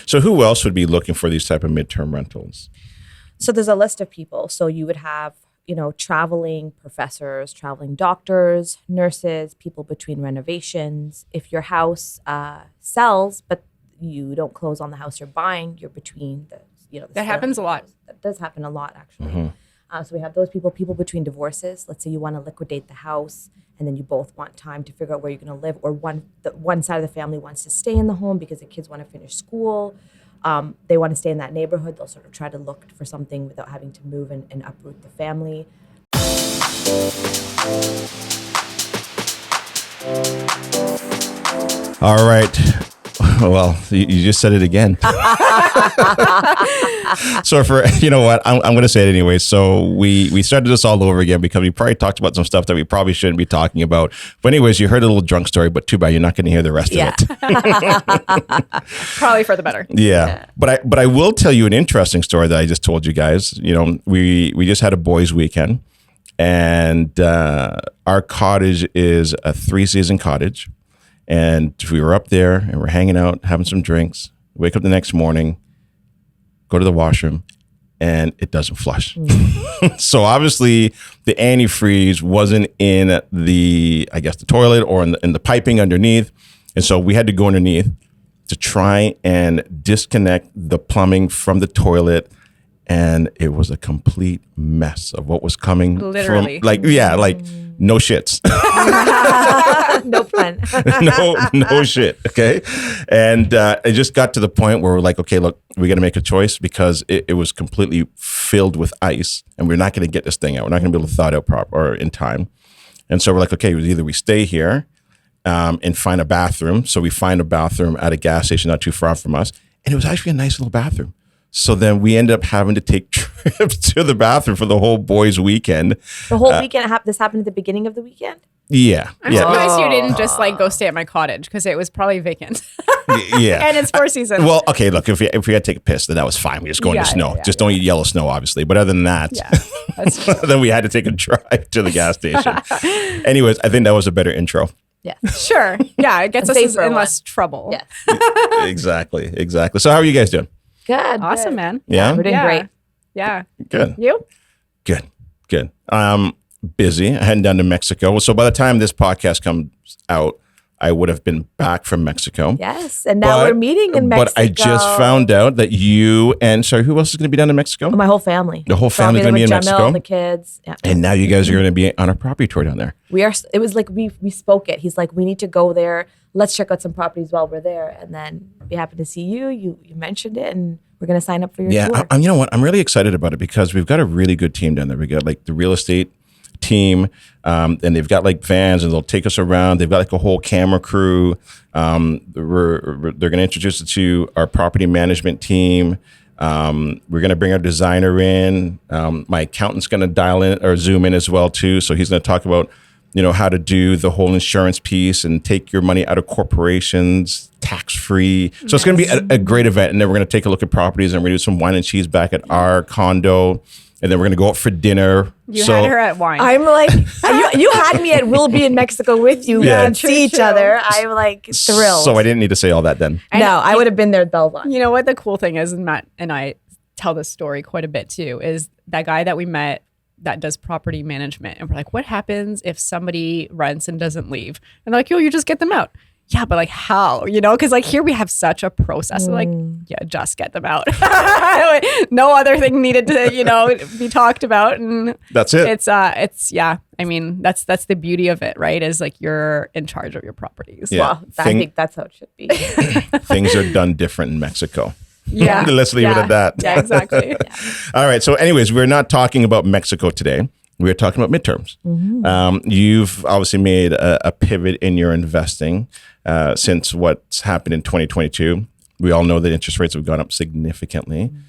So who else would be looking for these type of midterm rentals? So there's a list of people. So you would have, traveling professors, traveling doctors, nurses, people between renovations. If your house sells, but you don't close on the house you're buying, you're between that happens a lot. That does happen a lot, actually. So we have those people between divorces. Let's say you want to liquidate the house and then you both want time to figure out where you're going to live, or one side of the family wants to stay in the home because the kids want to finish school. They want to stay in that neighborhood. They'll sort of try to look for something without having to move and uproot the family. All right. Well, you just said it again. So you know what, I'm going to say it anyway. So we started this all over again because we probably talked about some stuff that we probably shouldn't be talking about. But anyways, you heard a little drunk story, but too bad you're not going to hear the rest of it. Probably for the better. Yeah. But I will tell you an interesting story that I just told you guys. We just had a boys' weekend, and our cottage is a 3-season cottage. And we were up there and we're hanging out, having some drinks, wake up the next morning, go to the washroom, and it doesn't flush. So obviously the antifreeze wasn't in the toilet or in the piping underneath. And so we had to go underneath to try and disconnect the plumbing from the toilet. And it was a complete mess of what was coming. Literally. From, no shits. No fun. no shit. Okay. And it just got to the point where we're like, okay, look, we got to make a choice because it was completely filled with ice and we're not going to get this thing out. We're not going to be able to thaw it out or in time. And so we're like, okay, either we stay here and find a bathroom. So we find a bathroom at a gas station not too far from us. And it was actually a nice little bathroom. So then we ended up having to take trips to the bathroom for the whole boys' weekend. The whole weekend? This happened at the beginning of the weekend? Yeah. I'm surprised you didn't just go stay at my cottage because it was probably vacant. Yeah. And it's 4 seasons. Well, okay, look, if we had to take a piss, then that was fine. We just go into snow. Just don't eat yellow snow, obviously. But other than that, that's true. then we had to take a drive to the gas station. Anyways, I think that was a better intro. Yeah. Sure. Yeah, it gets us in less trouble. Yes. Exactly. So how are you guys doing? Good. Awesome, man. Yeah? We're doing great. Yeah. Good. You? Good. Busy. I heading down to Mexico. So by the time this podcast comes out, I would have been back from Mexico. Yes. And now we're meeting in Mexico. But I just found out that you and, who else is going to be down in Mexico? My whole family. The whole family's going to be in Mexico? The kids. Yeah. And now you guys are going to be on a property tour down there. It was like we spoke it. He's like, we need to go there. Let's check out some properties while we're there. And then we happened to see you. You mentioned it, and we're going to sign up for your tour. You know what? I'm really excited about it because we've got a really good team down there. We got the real estate team, and they've got vans, and they'll take us around. They've got a whole camera crew. They're going to introduce us to our property management team. We're going to bring our designer in. My accountant's going to dial in or zoom in as well too. So he's going to talk about how to do the whole insurance piece and take your money out of corporations tax-free. So it's going to be a great event. And then we're going to take a look at properties, and we're going to do some wine and cheese back at our condo. And then we're going to go out for dinner. You had her at wine. I'm like, you had me at we'll be in Mexico with you. Yeah. We see each other. I'm thrilled. So I didn't need to say all that then. I would have been there at Belvon. You know what the cool thing is, and Matt and I tell this story quite a bit too, is that guy that we met that does property management. And we're like, what happens if somebody rents and doesn't leave? And they're like, you just get them out. Yeah, but how? Because here we have such a process. Just get them out. No other thing needed to, be talked about. And that's it. It's I mean, that's the beauty of it, right? Is you're in charge of your properties. Yeah. Well, I think that's how it should be. Things are done different in Mexico. Yeah. Let's leave it at that. Yeah, exactly. All right. So anyways, we're not talking about Mexico today. We're talking about midterms. Mm-hmm. You've obviously made a pivot in your investing since what's happened in 2022. We all know that interest rates have gone up significantly. Mm-hmm.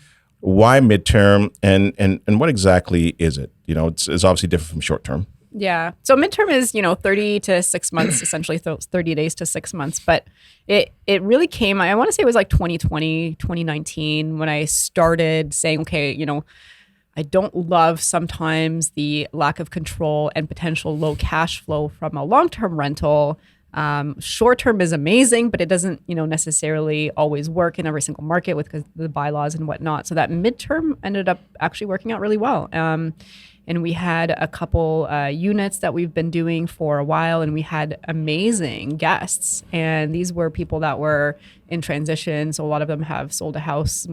Why midterm, and what exactly is it? It's obviously different from short term. Yeah. So midterm is, 30 to 6 months, essentially 30 days to 6 months. But it really came, I want to say it was 2020, 2019 when I started saying, okay, I don't love sometimes the lack of control and potential low cash flow from a long-term rental. Short term is amazing, but it doesn't, necessarily always work in every single market with the bylaws and whatnot. So that midterm ended up actually working out really well. And we had a couple units that we've been doing for a while, and we had amazing guests. And these were people that were in transition. So a lot of them have sold a house,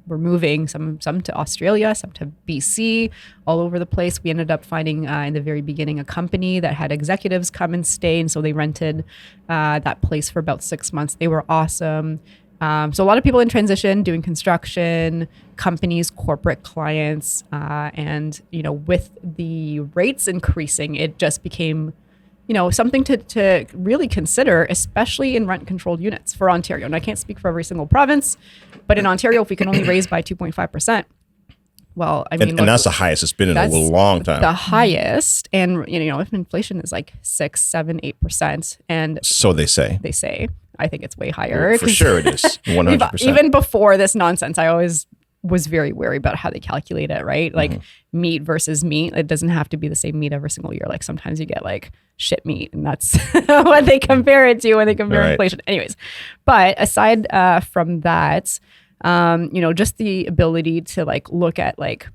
we're moving, some to Australia, some to BC, all over the place. We ended up finding in the very beginning a company that had executives come and stay. And so they rented that place for about 6 months. They were awesome. So a lot of people in transition doing construction, companies, corporate clients, and with the rates increasing, it just became something to really consider, especially in rent-controlled units for Ontario. And I can't speak for every single province, but in Ontario, if we can only raise by 2.5%, well, I mean, and that's the highest it's been in a long time. The highest, and if inflation is like 6, 7, 8%, and so they say. I think it's way higher. For sure it is, 100%. Even before this nonsense, I always was very wary about how they calculate it, right? Like meat versus meat. It doesn't have to be the same meat every single year. Like sometimes you get like shit meat, and that's what they compare it to when they compare inflation. Anyways, but aside from that, just the ability to like look at like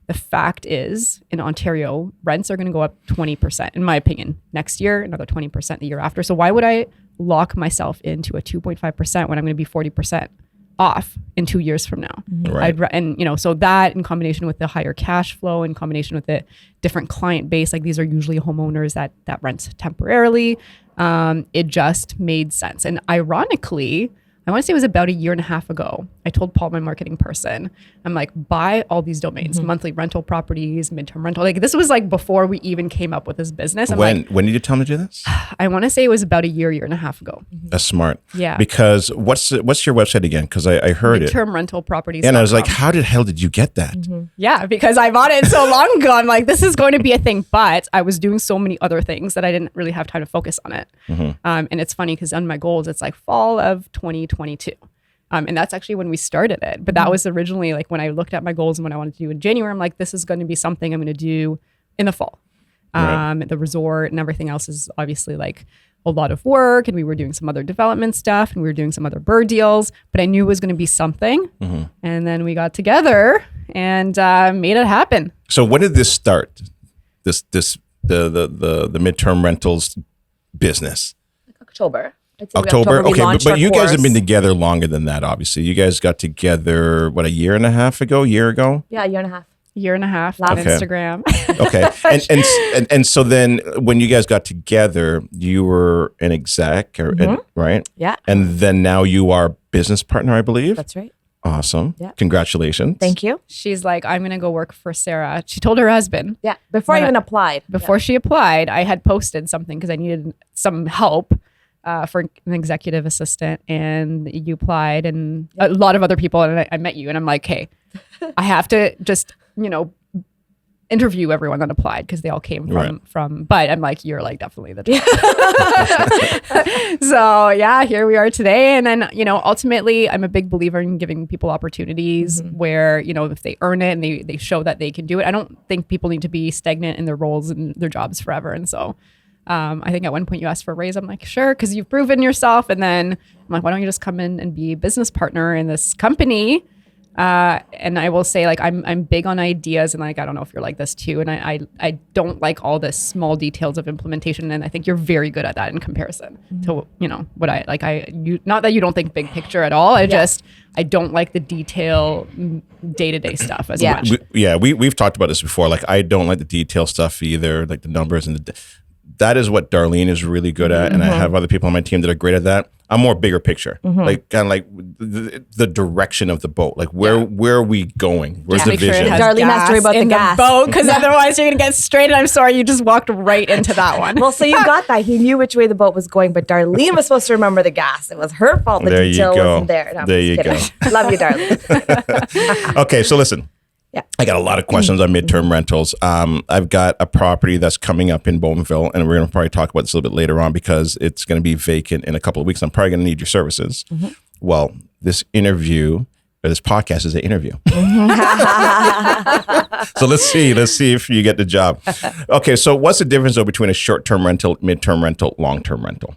the fact is in Ontario, rents are going to go up 20%, in my opinion, next year, another 20% the year after. So why would I lock myself into a 2.5% when I'm going to be 40% off in 2 years from now? Right. So that in combination with the higher cash flow, in combination with the different client base, like these are usually homeowners that rent temporarily, it just made sense. And ironically, I want to say it was about a year and a half ago, I told Paul, my marketing person, I'm like, buy all these domains, monthly rental properties, midterm rental. Like this was like before we even came up with this business. When did you tell me to do this? I want to say it was about a year and a half ago. That's smart. Yeah. Because what's your website again? Because I heard it. Midterm rental properties. And I was like, how the hell did you get that? Yeah, because I bought it so long ago. I'm like, this is going to be a thing. But I was doing so many other things that I didn't really have time to focus on it. And it's funny because on my goals, it's like fall of 2022. And that's actually when we started it. But that was originally like when I looked at my goals and what I wanted to do in January, I'm like, this is going to be something I'm going to do in the fall. The resort and everything else is obviously like a lot of work. And we were doing some other development stuff and we were doing some other bird deals. But I knew it was going to be something. And then we got together and made it happen. So when did this start? The midterm rentals business? October. October. We Okay, launched but our you guys have course. been together longer than that, obviously. You guys got together, what, a year and a half ago? Yeah, a year and a half. Year and a half on Instagram. Okay. And so then when you guys got together, you were an exec, right? Yeah. And then now you are business partner, I believe? That's right. Awesome. Yeah. Congratulations. Thank you. She's like, I'm going to go work for Sarah. She told her husband. Yeah. Before I even applied. Before she applied, I had posted something because I needed some help for an executive assistant, and you applied, and a lot of other people, and I met you, and I'm like, hey, I have to just, interview everyone that applied because they all came from, but I'm like, you're like definitely the top. So yeah, here we are today. And then, ultimately I'm a big believer in giving people opportunities where, if they earn it and they show that they can do it. I don't think people need to be stagnant in their roles and their jobs forever. And so I think at one point you asked for a raise. I'm like, sure, because you've proven yourself. And then I'm like, why don't you just come in and be a business partner in this company? And I will say, like, I'm big on ideas, and like, I don't know if you're like this too. And I don't like all the small details of implementation. And I think you're very good at that in comparison to, what I like. Not that you don't think big picture at all. I don't like the detail day-to-day stuff as much. We've talked about this before. Like, I don't like the detail stuff either, like the numbers and that is what Darlene is really good at. And I have other people on my team that are great at that. I'm more bigger picture, like kind of like the direction of the boat. Like where are we going? Where's the vision? Darlene has to worry about the gas. boat, because otherwise you're going to get straight. And I'm sorry, you just walked right into that one. Well, so you got that. He knew which way the boat was going, but Darlene was supposed to remember the gas. It was her fault the detail wasn't there. No, there you go. Love you, Darlene. Okay, so listen. Yeah. I got a lot of questions on midterm rentals. I've got a property that's coming up in Bowmanville, and we're going to probably talk about this a little bit later on because it's going to be vacant in a couple of weeks. I'm probably going to need your services. Well, this podcast is an interview. So let's see if you get the job. Okay, so what's the difference though between a short-term rental, midterm rental, long-term rental?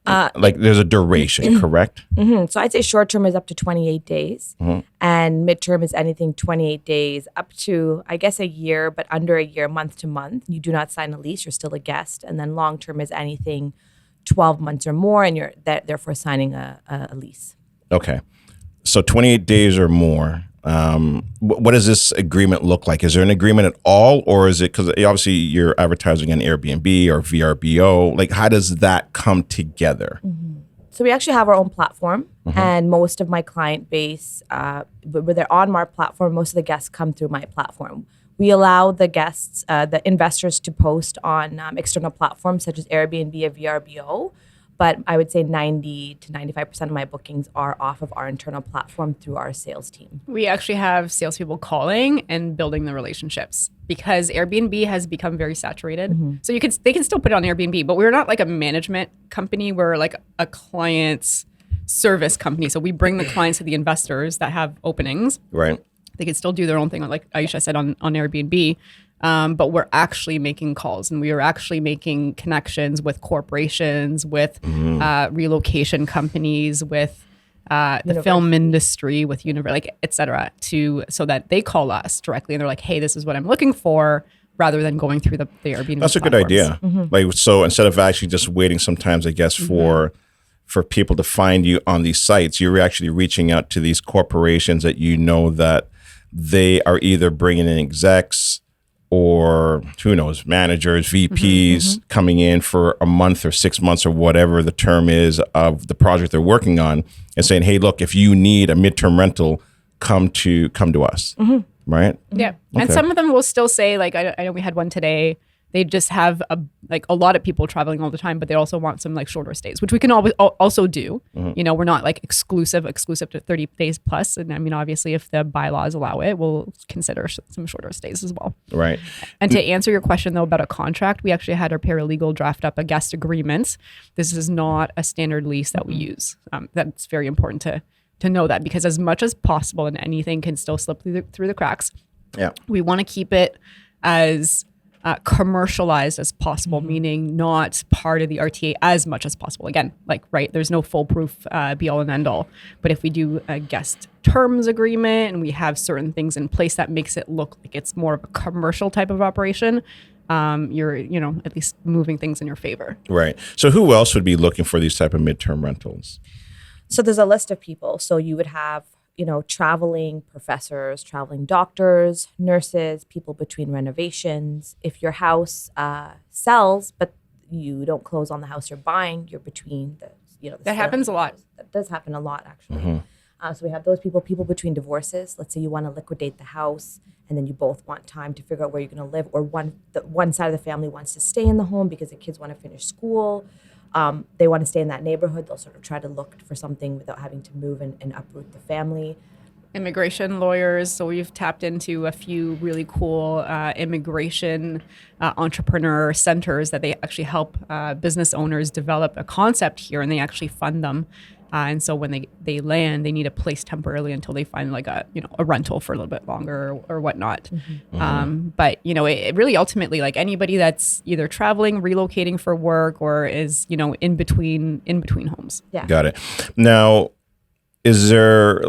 Like there's a duration, correct? So I'd say short term is up to 28 days, and midterm is anything 28 days up to, I guess, a year, but under a year, month to month. You do not sign a lease; you're still a guest. And then long term is anything 12 months or more, and you're therefore signing a lease. Okay. So 28 days or more. What does this agreement look like? Is there an agreement at all, or is it, because obviously you're advertising on Airbnb or VRBO? Like, how does that come together? So we actually have our own platform, and most of my client base, where they're on our platform, most of the guests come through my platform. We allow the guests, the investors, to post on external platforms such as Airbnb or VRBO. But I would say 90 to 95% of my bookings are off of our internal platform through our sales team. We actually have salespeople calling and building the relationships because Airbnb has become very saturated. So they can still put it on Airbnb, but we're not like a management company. We're like a client's service company. So we bring the clients to the investors that have openings. Right. They can still do their own thing, like Aisha said, on Airbnb. But we're actually making calls, and we are actually making connections with corporations, with relocation companies, with the film industry, with like et cetera, so that they call us directly and they're like, hey, this is what I'm looking for, rather than going through the Airbnb. That's a good idea. Like, so instead of actually just waiting sometimes, I guess, for people to find you on these sites, you're actually reaching out to these corporations that you know that they are either bringing in execs or who knows, managers, VPs coming in for a month or 6 months or whatever the term is of the project they're working on, and saying, hey, look, if you need a midterm rental, come to us. Right? Yeah. And some of them will still say, like, I know we had one today. They just have a lot of people traveling all the time, but they also want some like shorter stays, which we can always also do. You know, we're not like exclusive to 30 days plus. And I mean, obviously, if the bylaws allow it, we'll consider some shorter stays as well. Right. And to answer your question though about a contract, we actually had our paralegal draft up a guest agreement. This is not a standard lease that we use. That's very important to know that, because as much as possible, and anything can still slip through the cracks. Yeah. We want to keep it as commercialized as possible, meaning not part of the RTA as much as possible. Again, like, right, there's no foolproof be all and end all. But if we do a guest terms agreement and we have certain things in place that makes it look like it's more of a commercial type of operation, you're, at least moving things in your favor. Right. So who else would be looking for these type of midterm rentals? So there's a list of people. So you would have traveling professors, traveling doctors, nurses, people between renovations. If your house sells, but you don't close on the house you're buying, you're between the that happens a lot. That does happen a lot, actually. So we have those people between divorces. Let's say you want to liquidate the house, and then you both want time to figure out where you're going to live, or one side of the family wants to stay in the home because the kids want to finish school. They want to stay in that neighborhood. They'll sort of try to look for something without having to move and uproot the family. Immigration lawyers. So we've tapped into a few really cool immigration entrepreneur centers that they actually help business owners develop a concept here, and they actually fund them. And so when they land, they need a place temporarily until they find like a rental for a little bit longer or whatnot. But it really ultimately, like, anybody that's either traveling, relocating for work, or is in between homes. Yeah. Got it. Now, is there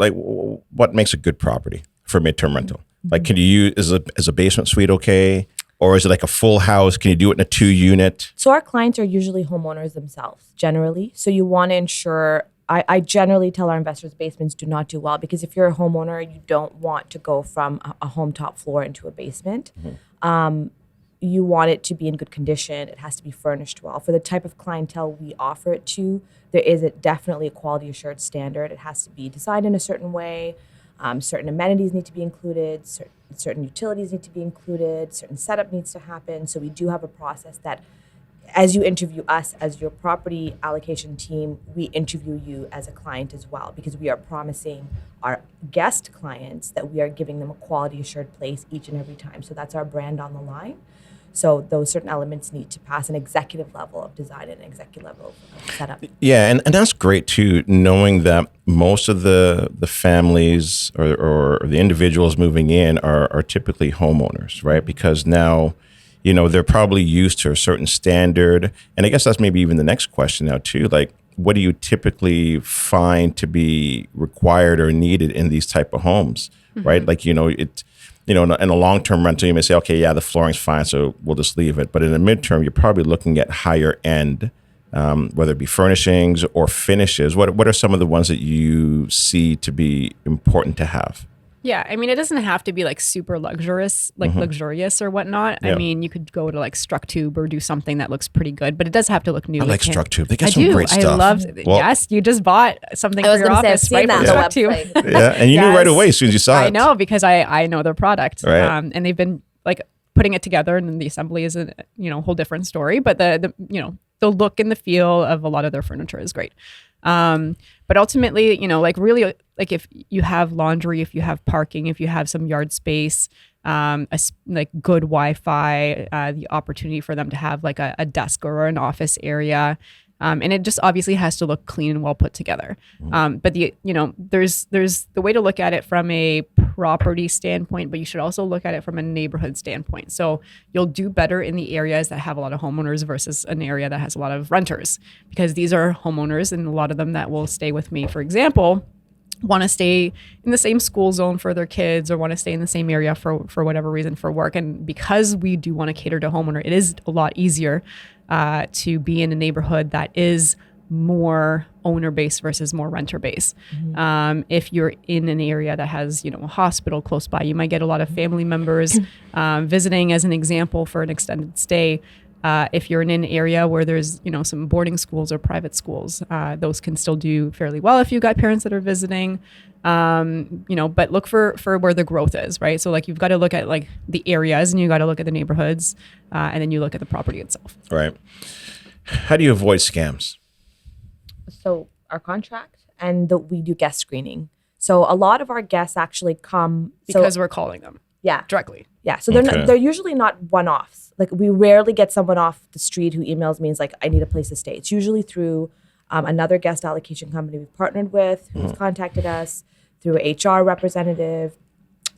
what makes a good property for midterm rental? Like, can you use is a basement suite okay? Or is it like a full house? Can you do it in a 2-unit? So our clients are usually homeowners themselves, generally. So you want to ensure. I generally tell our investors basements do not do well, because if you're a homeowner, you don't want to go from a home top floor into a basement. You want it to be in good condition. It has to be furnished well. For the type of clientele we offer it to, there is definitely a quality assured standard. It has to be designed in a certain way. Certain amenities need to be included. Certain utilities need to be included. Certain setup needs to happen. So we do have a process that, as you interview us as your property allocation team, we interview you as a client as well, because we are promising our guest clients that we are giving them a quality assured place each and every time. So that's our brand on the line. So those certain elements need to pass an executive level of design and an executive level of setup. Yeah, and that's great too, knowing that most of the families or the individuals moving in are typically homeowners, right? Because now they're probably used to a certain standard. And I guess that's maybe even the next question now too. Like, what do you typically find to be required or needed in these type of homes, right? Like, in a long-term rental, you may say, okay, yeah, the flooring's fine, so we'll just leave it. But in the midterm, you're probably looking at higher end, whether it be furnishings or finishes. What are some of the ones that you see to be important to have? Yeah, I mean, it doesn't have to be like super luxurious, luxurious or whatnot. Yeah. I mean, you could go to like Structube or do something that looks pretty good, but it does have to look new. I like It can't- Structube. They got I some do. great stuff. I love. Well- Yes, you just bought something I for was your going to say, I've office, seen right? that From on the Structube. website. Yeah, and you knew right Yes. away as soon as you saw it. I know because I know their product, Right. and they've been like putting it together, and then the assembly is a whole different story. But the the look and the feel of a lot of their furniture is great. But ultimately, like really, like if you have laundry, if you have parking, if you have some yard space, like good Wi-Fi, the opportunity for them to have like a desk or an office area. And it just obviously has to look clean and well put together. But there's the way to look at it from a property standpoint, but you should also look at it from a neighborhood standpoint. So you'll do better in the areas that have a lot of homeowners versus an area that has a lot of renters, because these are homeowners, and a lot of them that will stay with me, for example, want to stay in the same school zone for their kids or want to stay in the same area for whatever reason for work. And because we do want to cater to homeowner, it is a lot easier to be in a neighborhood that is more owner based versus more renter based. If you're in an area that has, a hospital close by, you might get a lot of family members visiting, as an example, for an extended stay. If you're in an area where there's, some boarding schools or private schools, those can still do fairly well if you've got parents that are visiting. But look for where the growth is, right? So like you've got to look at like the areas, and you got to look at the neighborhoods, and then you look at the property itself. Right. How do you avoid scams? So our contract, and we do guest screening. So a lot of our guests actually come Because we're calling them yeah. directly. Yeah, so they're Okay. they're usually not one-offs. Like we rarely get someone off the street who emails me and is like, I need a place to stay. It's usually through another guest allocation company we've partnered with, who's contacted us, through an HR representative,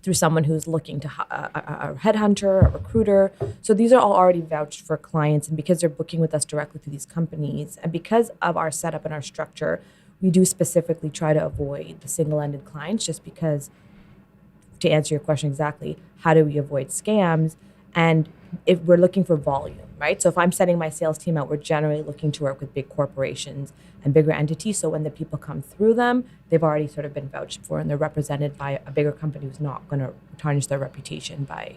through someone who's looking to a headhunter, a recruiter. So these are all already vouched for clients, and because they're booking with us directly through these companies, and because of our setup and our structure, we do specifically try to avoid the single-ended clients, just because, to answer your question exactly, how do we avoid scams? And if we're looking for volume, right? So if I'm sending my sales team out, we're generally looking to work with big corporations and bigger entities. So when the people come through them, they've already sort of been vouched for, and they're represented by a bigger company who's not going to tarnish their reputation by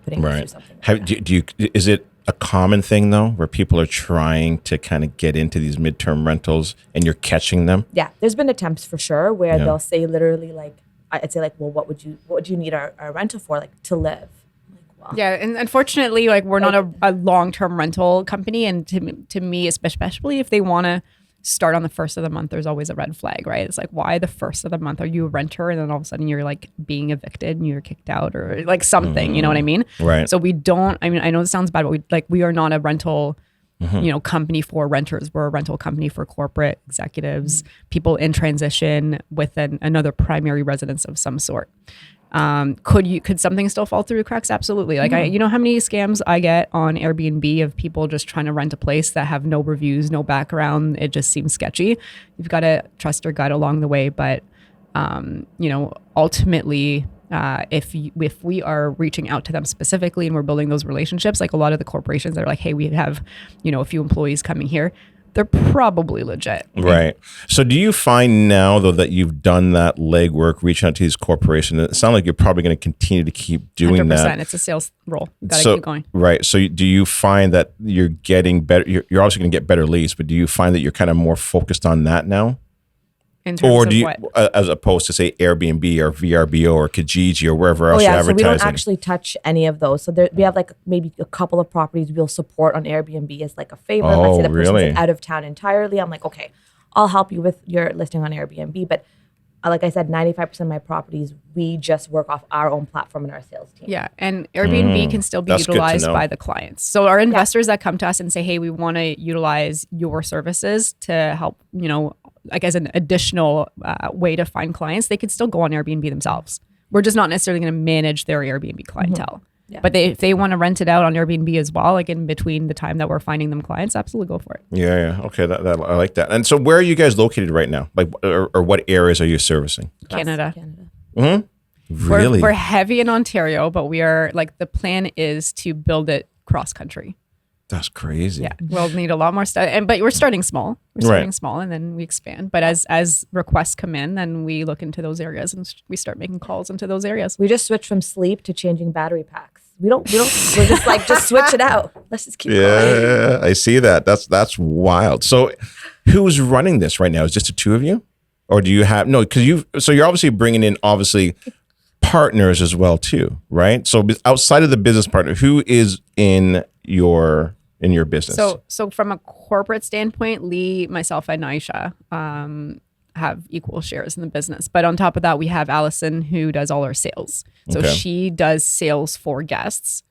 putting us through something like that. Is it a common thing though, where people are trying to kind of get into these midterm rentals and you're catching them? Yeah, there's been attempts for sure where they'll say literally like, I'd say like, well, what would you need our rental for? Like to live. Wow. Yeah, and unfortunately, like we're not a long-term rental company, and to me, especially if they want to start on the first of the month, there's always a red flag, right? It's like, why the first of the month? Are you a renter? And then all of a sudden you're like being evicted and you're kicked out or like something, you know what I mean? Right. So we don't, I mean, I know this sounds bad, but we are not a rental, company for renters. We're a rental company for corporate executives, people in transition with another primary residence of some sort. Could something still fall through the cracks? Absolutely. Like how many scams I get on Airbnb of people just trying to rent a place that have no reviews, no background. It just seems sketchy. You've got to trust your gut along the way. But, ultimately, if we are reaching out to them specifically and we're building those relationships, like a lot of the corporations that are like, hey, we have, a few employees coming here, they're probably legit. Right. So do you find now, though, that you've done that legwork, reaching out to these corporations, it sounds like you're probably going to continue to keep doing 100%. that. It's a sales role. Got to keep going. Right. So do you find that you're getting better? You're obviously going to get better leads, but do you find that you're kind of more focused on that now? In terms Or of do you, what? as opposed to say Airbnb or VRBO or Kijiji or wherever else you're So we advertising? don't actually touch any of those. So we have like maybe a couple of properties we'll support on Airbnb as like a favor. Let's say the person's really? like out of town entirely. I'm like, okay, I'll help you with your listing on Airbnb. But like I said, 95% of my properties, we just work off our own platform and our sales team. Yeah, and Airbnb can still be That's good to utilized know. by the clients. So our investors that come to us and say, hey, we want to utilize your services to help, like as an additional way to find clients, they could still go on Airbnb themselves. We're just not necessarily going to manage their Airbnb clientele. Yeah. But if they want to rent it out on Airbnb as well, like in between the time that we're finding them clients, absolutely go for it. Yeah. Okay. That I like that. And so, where are you guys located right now? Like, or what areas are you servicing? Canada. Really? We're heavy in Ontario, but we are like the plan is to build it cross country. That's crazy. Yeah, we'll need a lot more stuff, but we're starting small. We're starting small, and then we expand. But as requests come in, then we look into those areas and we start making calls into those areas. We just switched from sleep to changing battery packs. We're just like, just switch it out. Let's just keep going. Yeah, I see that. That's wild. So, who's running this right now? Is it just the two of you, or do you have because you're obviously bringing in partners as well too, right? So outside of the business partner, who is in your business? So from a corporate standpoint, Lee, myself, and Aisha have equal shares in the business. But on top of that, we have Allison who does all our sales. So she does sales for guests.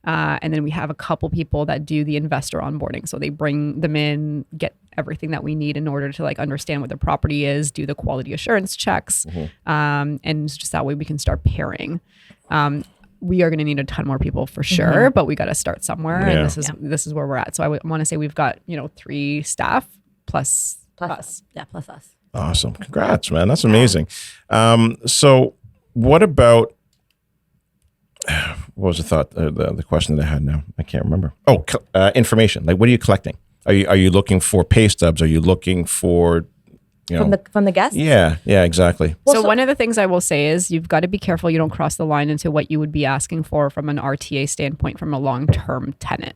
And then we have a couple people that do the investor onboarding. So they bring them in, get everything that we need in order to like understand what the property is, do the quality assurance checks. And just that way we can start pairing. We are going to need a ton more people for sure, but we got to start somewhere. And this is where we're at. So I want to say we've got, 3 staff plus us. Yeah, plus us. Awesome. Congrats, man. That's amazing. So what about, what was the thought, the question that I had now? I can't remember. Oh, information. Like, what are you collecting? Are you looking for pay stubs? Are you looking for, from the guests? Yeah, exactly. So one of the things I will say is you've got to be careful you don't cross the line into what you would be asking for from an RTA standpoint from a long-term tenant,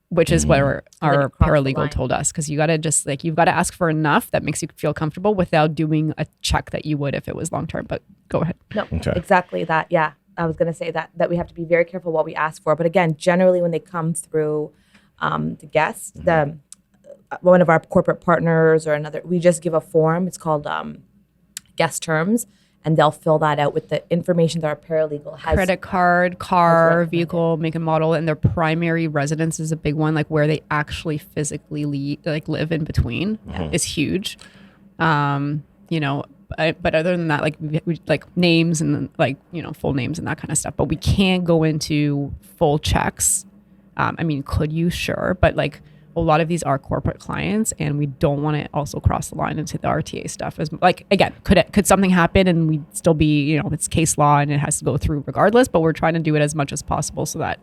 which is what our paralegal told us. Because you got to just you've got to ask for enough that makes you feel comfortable without doing a check that you would if it was long-term. But go ahead. No, exactly that. Yeah. I was going to say that we have to be very careful what we ask for. But again, generally when they come through the guests, one of our corporate partners or another, we just give a form. It's called guest terms, and they'll fill that out with the information that our paralegal has. Credit card, car, vehicle, make and model, and their primary residence is a big one, like where they actually physically live in between is huge. But other than that, we names and full names and that kind of stuff. But we can't go into full checks. Could you? Sure. But a lot of these are corporate clients, and we don't want to also cross the line into the RTA stuff. Again, could something happen and we'd still be, it's case law and it has to go through regardless, but we're trying to do it as much as possible so that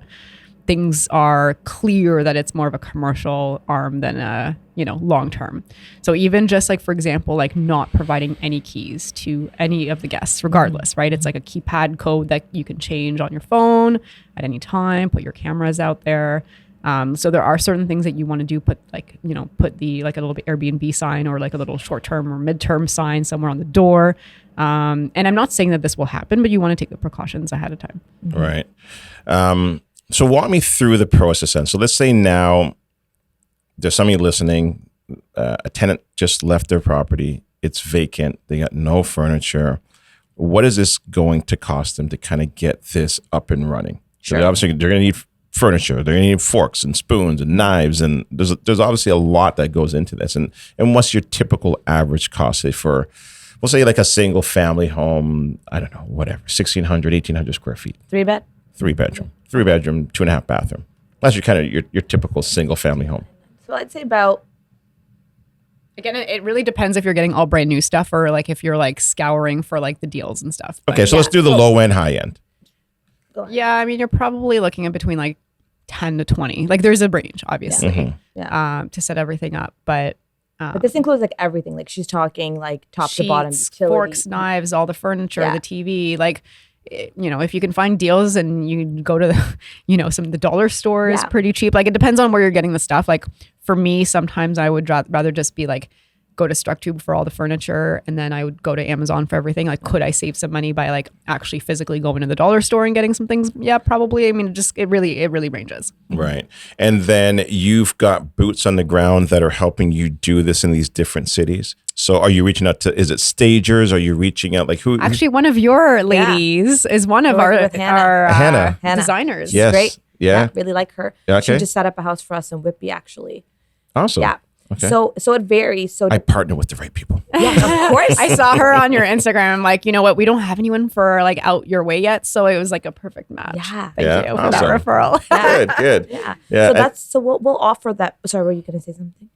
things are clear that it's more of a commercial arm than a, long-term. So even just for example, not providing any keys to any of the guests, regardless, right? It's like a keypad code that you can change on your phone at any time, put your cameras out there. So there are certain things that you want to do, put the, a little bit Airbnb sign or a little short-term or mid-term sign somewhere on the door. And I'm not saying that this will happen, but you want to take the precautions ahead of time. Right. So walk me through the process then. So let's say now there's somebody listening, a tenant just left their property. It's vacant. They got no furniture. What is this going to cost them to kind of get this up and running? Sure. So obviously they're going to need furniture. They're going to need forks and spoons and knives. And there's obviously a lot that goes into this. And what's your typical average cost, say for, we'll say a single family home, I don't know, whatever, 1,600, 1,800 square feet. 3-bed? 3-bedroom, 2.5 bathroom. That's your typical single family home. So I'd say about. Again, it really depends if you're getting all brand new stuff or if you're scouring for the deals and stuff. Okay, so let's do the low end, high end. Yeah, you're probably looking at between 10 to 20. There's a range, obviously, to set everything up. But this includes everything. She's talking top sheets, to bottom, utility. forks, knives, all the furniture, the TV. If you can find deals and you go to some of the dollar stores, pretty cheap. It depends on where you're getting the stuff. For me, sometimes I would rather just be go to StrucTube for all the furniture, and then I would go to Amazon for everything. Could I save some money by actually physically going to the dollar store and getting some things? Yeah, probably. It really ranges. Right. And then you've got boots on the ground that are helping you do this in these different cities. So are you reaching out to, is it stagers? Are you reaching out who? Actually, one of your ladies is one of our Hannah. designers. Yes. Great. Yeah. Really like her. Okay. She just set up a house for us in Whitby, actually. Awesome. Yeah. Okay. So it varies. So I partner with the right people. yeah, of course. I saw her on your Instagram. I'm like, you know what? We don't have anyone for like out your way yet. So it was like a perfect match. Yeah. Thank Yeah, you for awesome. that referral. Good. Yeah. Yeah. So we'll offer that. Sorry, were you going to say something?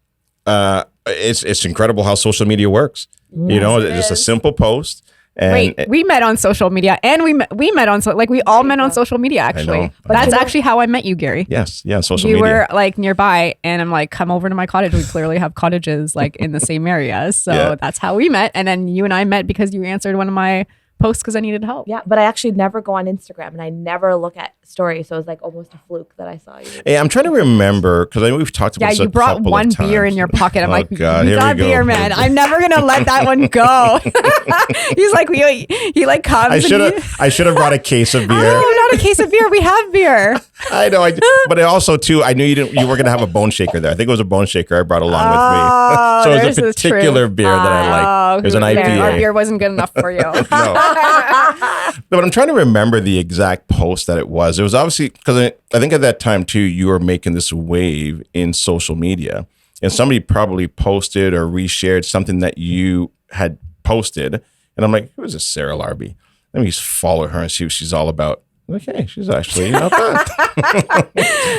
It's incredible how social media works. You know, it's just a simple post. And Wait, we met on social media, and we met on we all met on social media. Actually, know. that's actually how I met you, Gary. yes, yeah, social You media. were like nearby, and I'm like, come over to my cottage. We clearly have cottages like in the same area, so Yeah. that's how we met. And then you and I met because you answered one of my posts because I needed help. Yeah, but I actually never go on Instagram and I never look at stories. So it was like almost a fluke that I saw you. Hey, I'm trying to remember because I know we've talked about Yeah, this you a brought couple one of times. beer in your pocket. I'm Oh, like, God, you here got we go. beer, man. I'm never gonna let that one go. He's like, he like comes. I should have brought a case of beer. No, not a case of beer. We have beer. I know, but I also too, I knew you were gonna have a bone shaker there. I think it was a bone shaker I brought along with me. So it was a there's the particular truth. beer that I like. It was an Our IPA. beer wasn't good enough for you. No, but I'm trying to remember the exact post that it was. It was obviously because I think at that time too, you were making this wave in social media, and somebody probably posted or reshared something that you had posted, and I'm like, who is this Sarah Larbi? Let me just follow her and see what she's all about. Okay, she's actually not bad.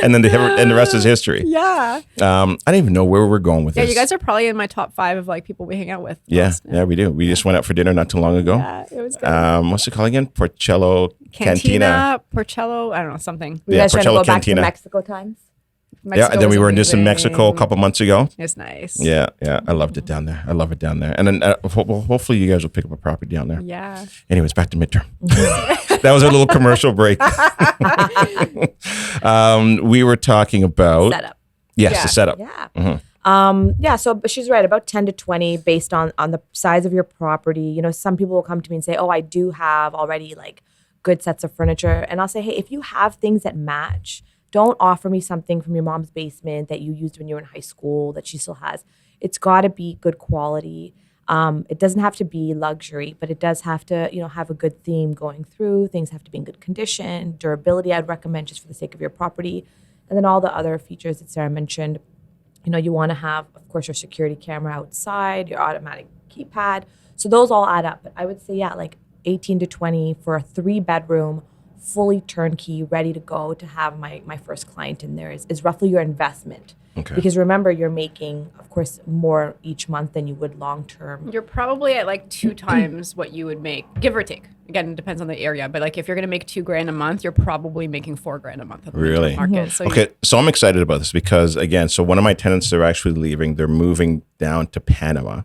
And then the rest is history. Yeah. I don't even know where we're going with Yeah, this. you guys are probably in my top 5 of like people we hang out with. Yeah, most. yeah, we do. We just went out for dinner not too long ago. Yeah, it was good. What's it called again? Porcello Cantina. Porcello, I don't know, something. You Yeah, guys trying to Porcello go back to Cantina. Mexico times? Yeah, and then we was were just in amazing. Mexico a couple months ago. It's nice. Yeah, I loved it down there. I love it down there. And then hopefully you guys will pick up a property down there. Yeah. Anyways, back to midterm. That was a little commercial break. We were talking about Setup. Yes, Yeah. the setup. Yeah. Yeah. So but she's right, about 10 to 20 based on the size of your property. You know, some people will come to me and say, oh, I do have already like good sets of furniture. And I'll say, hey, if you have things that match, don't offer me something from your mom's basement that you used when you were in high school that she still has. It's got to be good quality. It doesn't have to be luxury, but it does have to, have a good theme going through. Things have to be in good condition. Durability, I'd recommend just for the sake of your property. And then all the other features that Sarah mentioned. You want to have, of course, your security camera outside, your automatic keypad. So those all add up. But I would say, yeah, like 18 to 20 for a 3-bedroom, fully turnkey, ready to go to have my first client in there is roughly your investment. Okay. Because remember, you're making, of course, more each month than you would long term. You're probably at like 2 times what you would make, give or take. Again, it depends on the area, but like if you're going to make $2,000 a month, you're probably making $4,000 a month at the Really? market. So Okay, so I'm excited about this because again, so one of my tenants, they're actually leaving. They're moving down to Panama.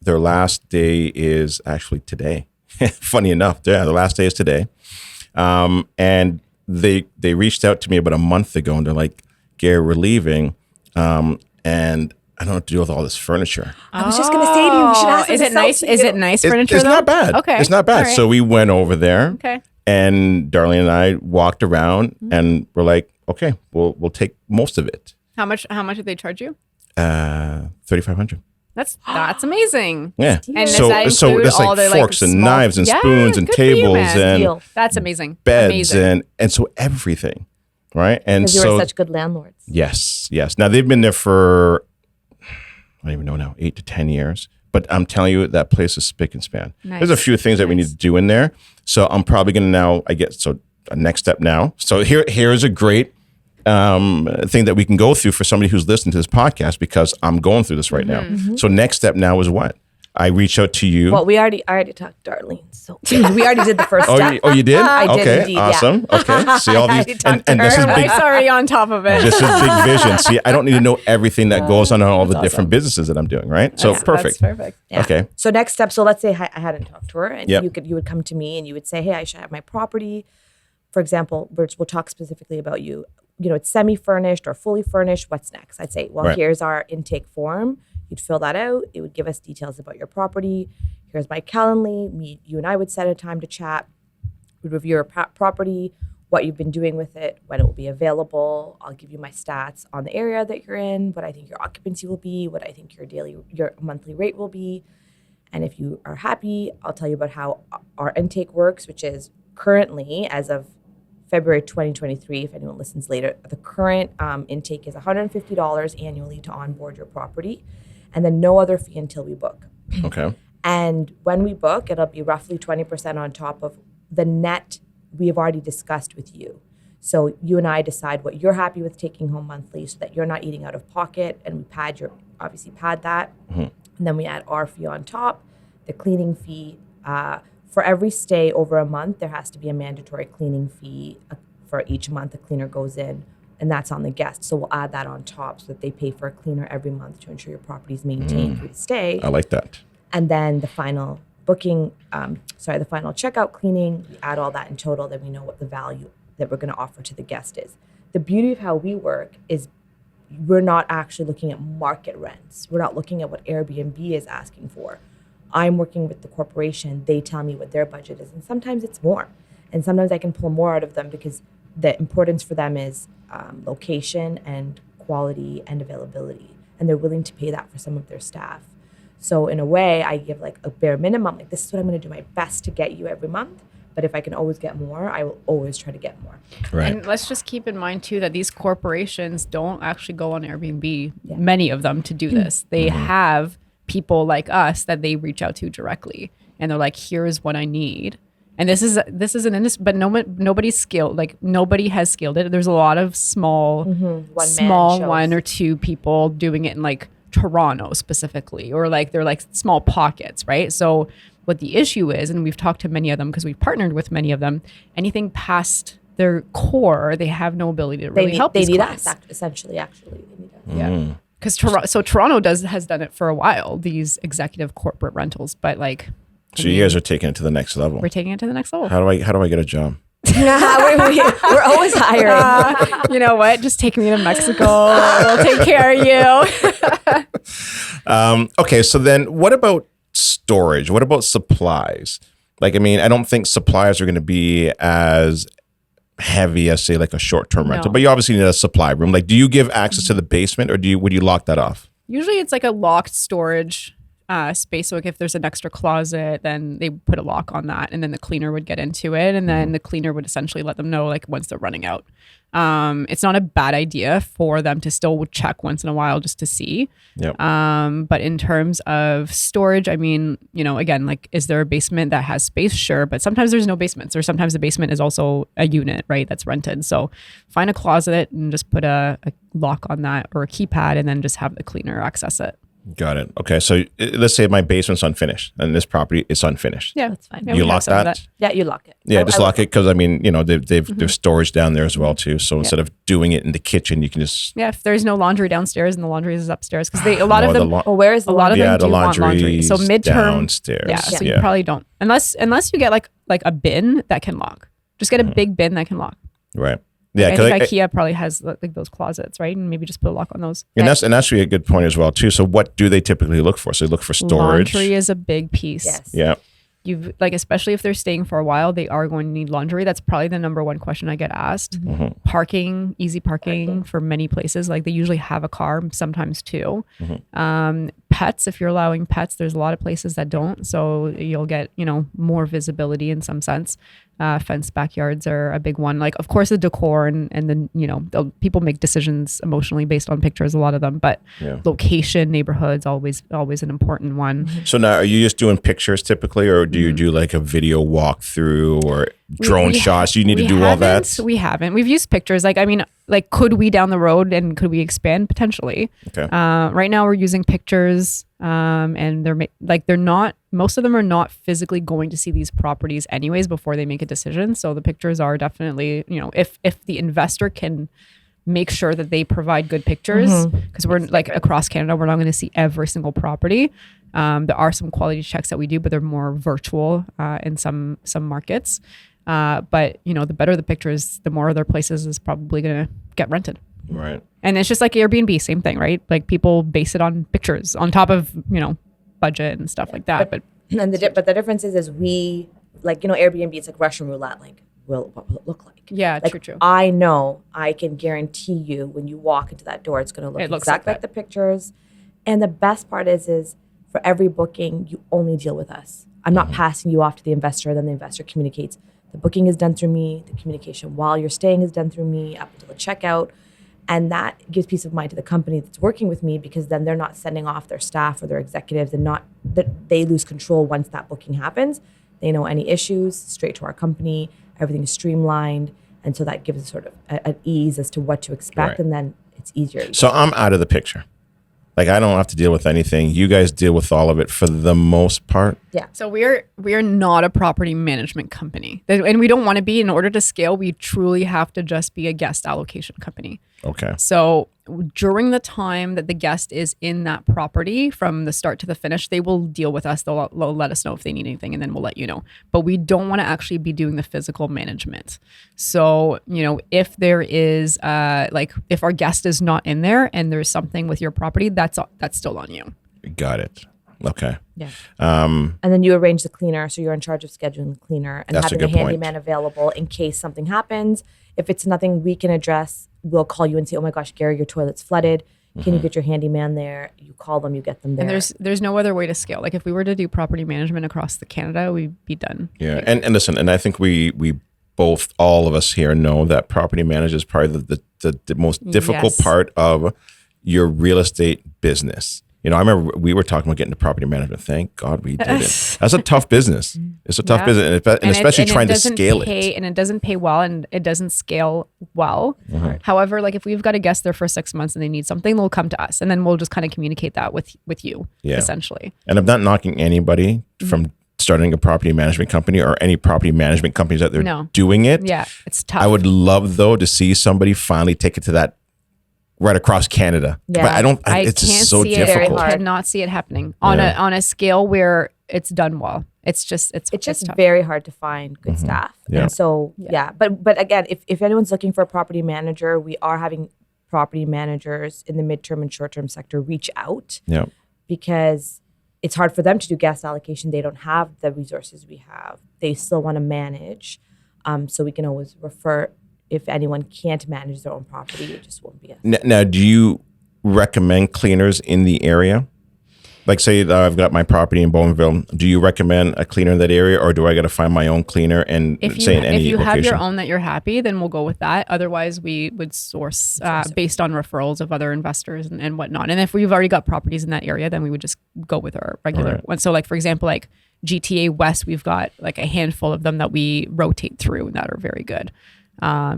Their last day is actually today. Funny enough, yeah, the last day is today. And they reached out to me about a month ago, and they're like, "Gary, we're leaving, and I don't know what to do with all this furniture." I was just going to say to you, we should ask them is to it sell nice? to Is you. it nice It's furniture? it's though? not bad. Okay, it's not bad. all right. So we went over there. Okay. And Darlene and I walked around, and we're like, "Okay, we'll take most of it." How much did they charge you? $3,500. That's amazing. Yeah. And does so that include it's all like the, like, forks and small- knives and Yeah, spoons and good for you, tables man. and Deal. That's amazing. beds Amazing. and so everything, right? And Because you so were such good landlords. yes. Now they've been there for I don't even know now 8 to 10 years. But I'm telling you, that place is spick and span. Nice. There's a few things that we need to do in there. So I'm probably going to now, a next step now. So here's a great thing that we can go through for somebody who's listening to this podcast because I'm going through this right now. So next step now is what? I reach out to you. Well, I already talked to Darlene, so we already did the first step. You did? I did Okay, indeed, yeah. awesome. Okay, see all I these, talked and to this is her. big. Mike's already on top of it. This is big vision. See, I don't need to know everything that goes on all the different businesses that I'm doing, right? So perfect. That's perfect. Yeah. Okay. So next step. So let's say I hadn't talked to her, and Yep. you would come to me and you would say, "Hey, I should have my property." For example, we'll talk specifically about you. It's semi-furnished or fully furnished. What's next? I'd say, well, Right. here's our intake form. You'd fill that out. It would give us details about your property. Here's my Calendly. You and I would set a time to chat. We'd review your property, what you've been doing with it, when it will be available. I'll give you my stats on the area that you're in, what I think your occupancy will be, what I think your monthly rate will be. And if you are happy, I'll tell you about how our intake works, which is currently, as of February 2023, if anyone listens later, the current intake is $150 annually to onboard your property, and then no other fee until we book. Okay. And when we book, it'll be roughly 20% on top of the net we have already discussed with you. So you and I decide what you're happy with taking home monthly so that you're not eating out of pocket, and we obviously pad that. And then we add our fee on top, the cleaning fee. For every stay over a month, there has to be a mandatory cleaning fee for each month a cleaner goes in, and that's on the guest. So we'll add that on top so that they pay for a cleaner every month to ensure your property is maintained through the stay. I like that. And then the final booking, the final checkout cleaning, we add all that in total, then we know what the value that we're going to offer to the guest is. The beauty of how we work is we're not actually looking at market rents. We're not looking at what Airbnb is asking for. I'm working with the corporation. They tell me what their budget is, and sometimes it's more. And sometimes I can pull more out of them because the importance for them is location and quality and availability. And they're willing to pay that for some of their staff. So in a way, I give like a bare minimum, like this is what I'm going to do my best to get you every month. But if I can always get more, I will always try to get more. Right. And let's just keep in mind too that these corporations don't actually go on Airbnb, many of them, to do this. They have people like us that they reach out to directly, and they're like, here's what I need. And this is an industry, but nobody's skilled. Like nobody has scaled it. There's a lot of small one or two people doing it in like Toronto specifically, or like they're like small pockets, right? So what the issue is, and we've talked to many of them because we've partnered with many of them, anything past their core, they have no ability to really help. They these need clients. us, essentially, actually. They need us. Yeah. Because Toronto has done it for a while, these executive corporate rentals, but like, So you guys are taking it to the next level. we're taking it to the next level. How do I get a job? We're always hiring. You know what? Just take me to Mexico. We'll take care of you. Okay, so then what about storage? What about supplies? Like, I mean, I don't think supplies are going to be as heavy as, say, like a short-term rental, but you obviously need a supply room. Like, do you give access to the basement, or would you lock that off? Usually it's like a locked storage space. So like if there's an extra closet, then they put a lock on that, and then the cleaner would get into it, and then the cleaner would essentially let them know like once they're running out. It's not a bad idea for them to still check once in a while just to see. Yep. But in terms of storage, I mean, you know, again, like, is there a basement that has space? Sure. But sometimes there's no basements, or sometimes the basement is also a unit, right? That's rented. So find a closet and just put a lock on that, or a keypad, and then just have the cleaner access it. Got it. Okay. So let's say my basement's unfinished and this property is unfinished. Yeah, that's fine. Yeah, You we have lock some of that? Yeah, you lock it. Yeah, just lock it, because I mean, you know, there's storage down there as well too. So instead of doing it in the kitchen, you can just if there's no laundry downstairs and the laundry is upstairs, because a lot of them. Where is the a lot of laundry? them the do want laundry. So midterm downstairs. Yeah, so you probably don't, unless you get like a bin that can lock. Just get a big bin that can lock. Right. Yeah, I think IKEA probably has like those closets, right? And maybe just put a lock on those. and that's really a good point as well too. So what do they typically look for? So they look for storage. Laundry is a big piece. Yes. Yeah. You've like, especially if they're staying for a while, they are going to need laundry. That's probably the number one question I get asked. Parking, easy parking for many places. Like they usually have a car, sometimes two. Pets, if you're allowing pets, there's a lot of places that don't. So you'll get, you know, more visibility in some sense. Fenced backyards are a big one. Like, of course, the decor and then, you know, people make decisions emotionally based on pictures, a lot of them, but location, neighborhoods, always an important one. So now, are you just doing pictures typically, or do you do like a video walkthrough or drone shots? You need to do all that? We haven't. We've used pictures. Like, I mean, like, could we down the road, and could we expand potentially? Okay. Right now we're using pictures, and they're not, most of them are not physically going to see these properties anyways before they make a decision. So the pictures are definitely, you know, if the investor can make sure that they provide good pictures, because we're like across Canada, we're not going to see every single property. There are some quality checks that we do, but they're more virtual in some markets. But you know, the better the pictures, the more other places is probably going to get rented. Right. And it's just like Airbnb, same thing, right? Like people base it on pictures on top of, you know, budget and stuff like that. But the difference is we, like, you know, Airbnb, it's like Russian roulette. Like, what will it look like? Yeah, like, true. I know, I can guarantee you when you walk into that door, it's going to look exactly like the pictures. And the best part is for every booking, you only deal with us. I'm not passing you off to the investor, then the investor communicates. The booking is done through me. The communication while you're staying is done through me up until the checkout. And that gives peace of mind to the company that's working with me, because then they're not sending off their staff or their executives, and not that they lose control once that booking happens. They know any issues, straight to our company, everything is streamlined. And so that gives sort of an ease as to what to expect. Right. And then it's easier. So I'm out of the picture. Like, I don't have to deal with anything. You guys deal with all of it for the most part. Yeah. So we're not a property management company, and we don't want to be. In order to scale, we truly have to just be a guest allocation company. Okay. So during the time that the guest is in that property, from the start to the finish, they will deal with us. They'll let us know if they need anything, and then we'll let you know. But we don't want to actually be doing the physical management. So, if there is if our guest is not in there and there's something with your property, that's still on you. Got it. Okay. Yeah. And then you arrange the cleaner. So you're in charge of scheduling the cleaner and That's a having a good point. handyman available in case something happens. If it's nothing we can address, we'll call you and say, oh my gosh, Gary, your toilet's flooded. Can you get your handyman there? You call them, you get them there. And there's no other way to scale. Like, if we were to do property management across the Canada, we'd be done. Yeah. And listen, and I think we both, all of us here, know that property management is probably the most difficult Yes. part of your real estate business. I remember we were talking about getting to property management. Thank God we did it. That's a tough business. It's a tough Yeah. business, and especially trying to scale it. And it doesn't pay well, and it doesn't scale well. However, like, if we've got a guest there for 6 months and they need something, they'll come to us, and then we'll just kind of communicate that with you, essentially. And I'm not knocking anybody from starting a property management company or any property management companies out there doing it. Yeah, it's tough. I would love, though, to see somebody finally take it to that right across Canada. Yeah. But I don't. I It's can't just so see difficult. it. I cannot see it happening on a scale where it's done well. It's just tough. very hard to find good staff. Yeah. And so, But again, if anyone's looking for a property manager, we are having property managers in the midterm and short-term sector reach out, Yeah. because it's hard for them to do guest allocation. They don't have the resources we have. They still want to manage. So we can always refer. If anyone can't manage their own property, it just won't be us. Now, do you recommend cleaners in the area? Like, say I've got my property in Bowmanville. Do you recommend a cleaner in that area, or do I got to find my own cleaner and say in any if you location? have your own that you're happy, then we'll go with that. Otherwise, we would source based on referrals of other investors and whatnot. And if we've already got properties in that area, then we would just go with our regular one. So, like, for example, like GTA West, we've got like a handful of them that we rotate through that are very good.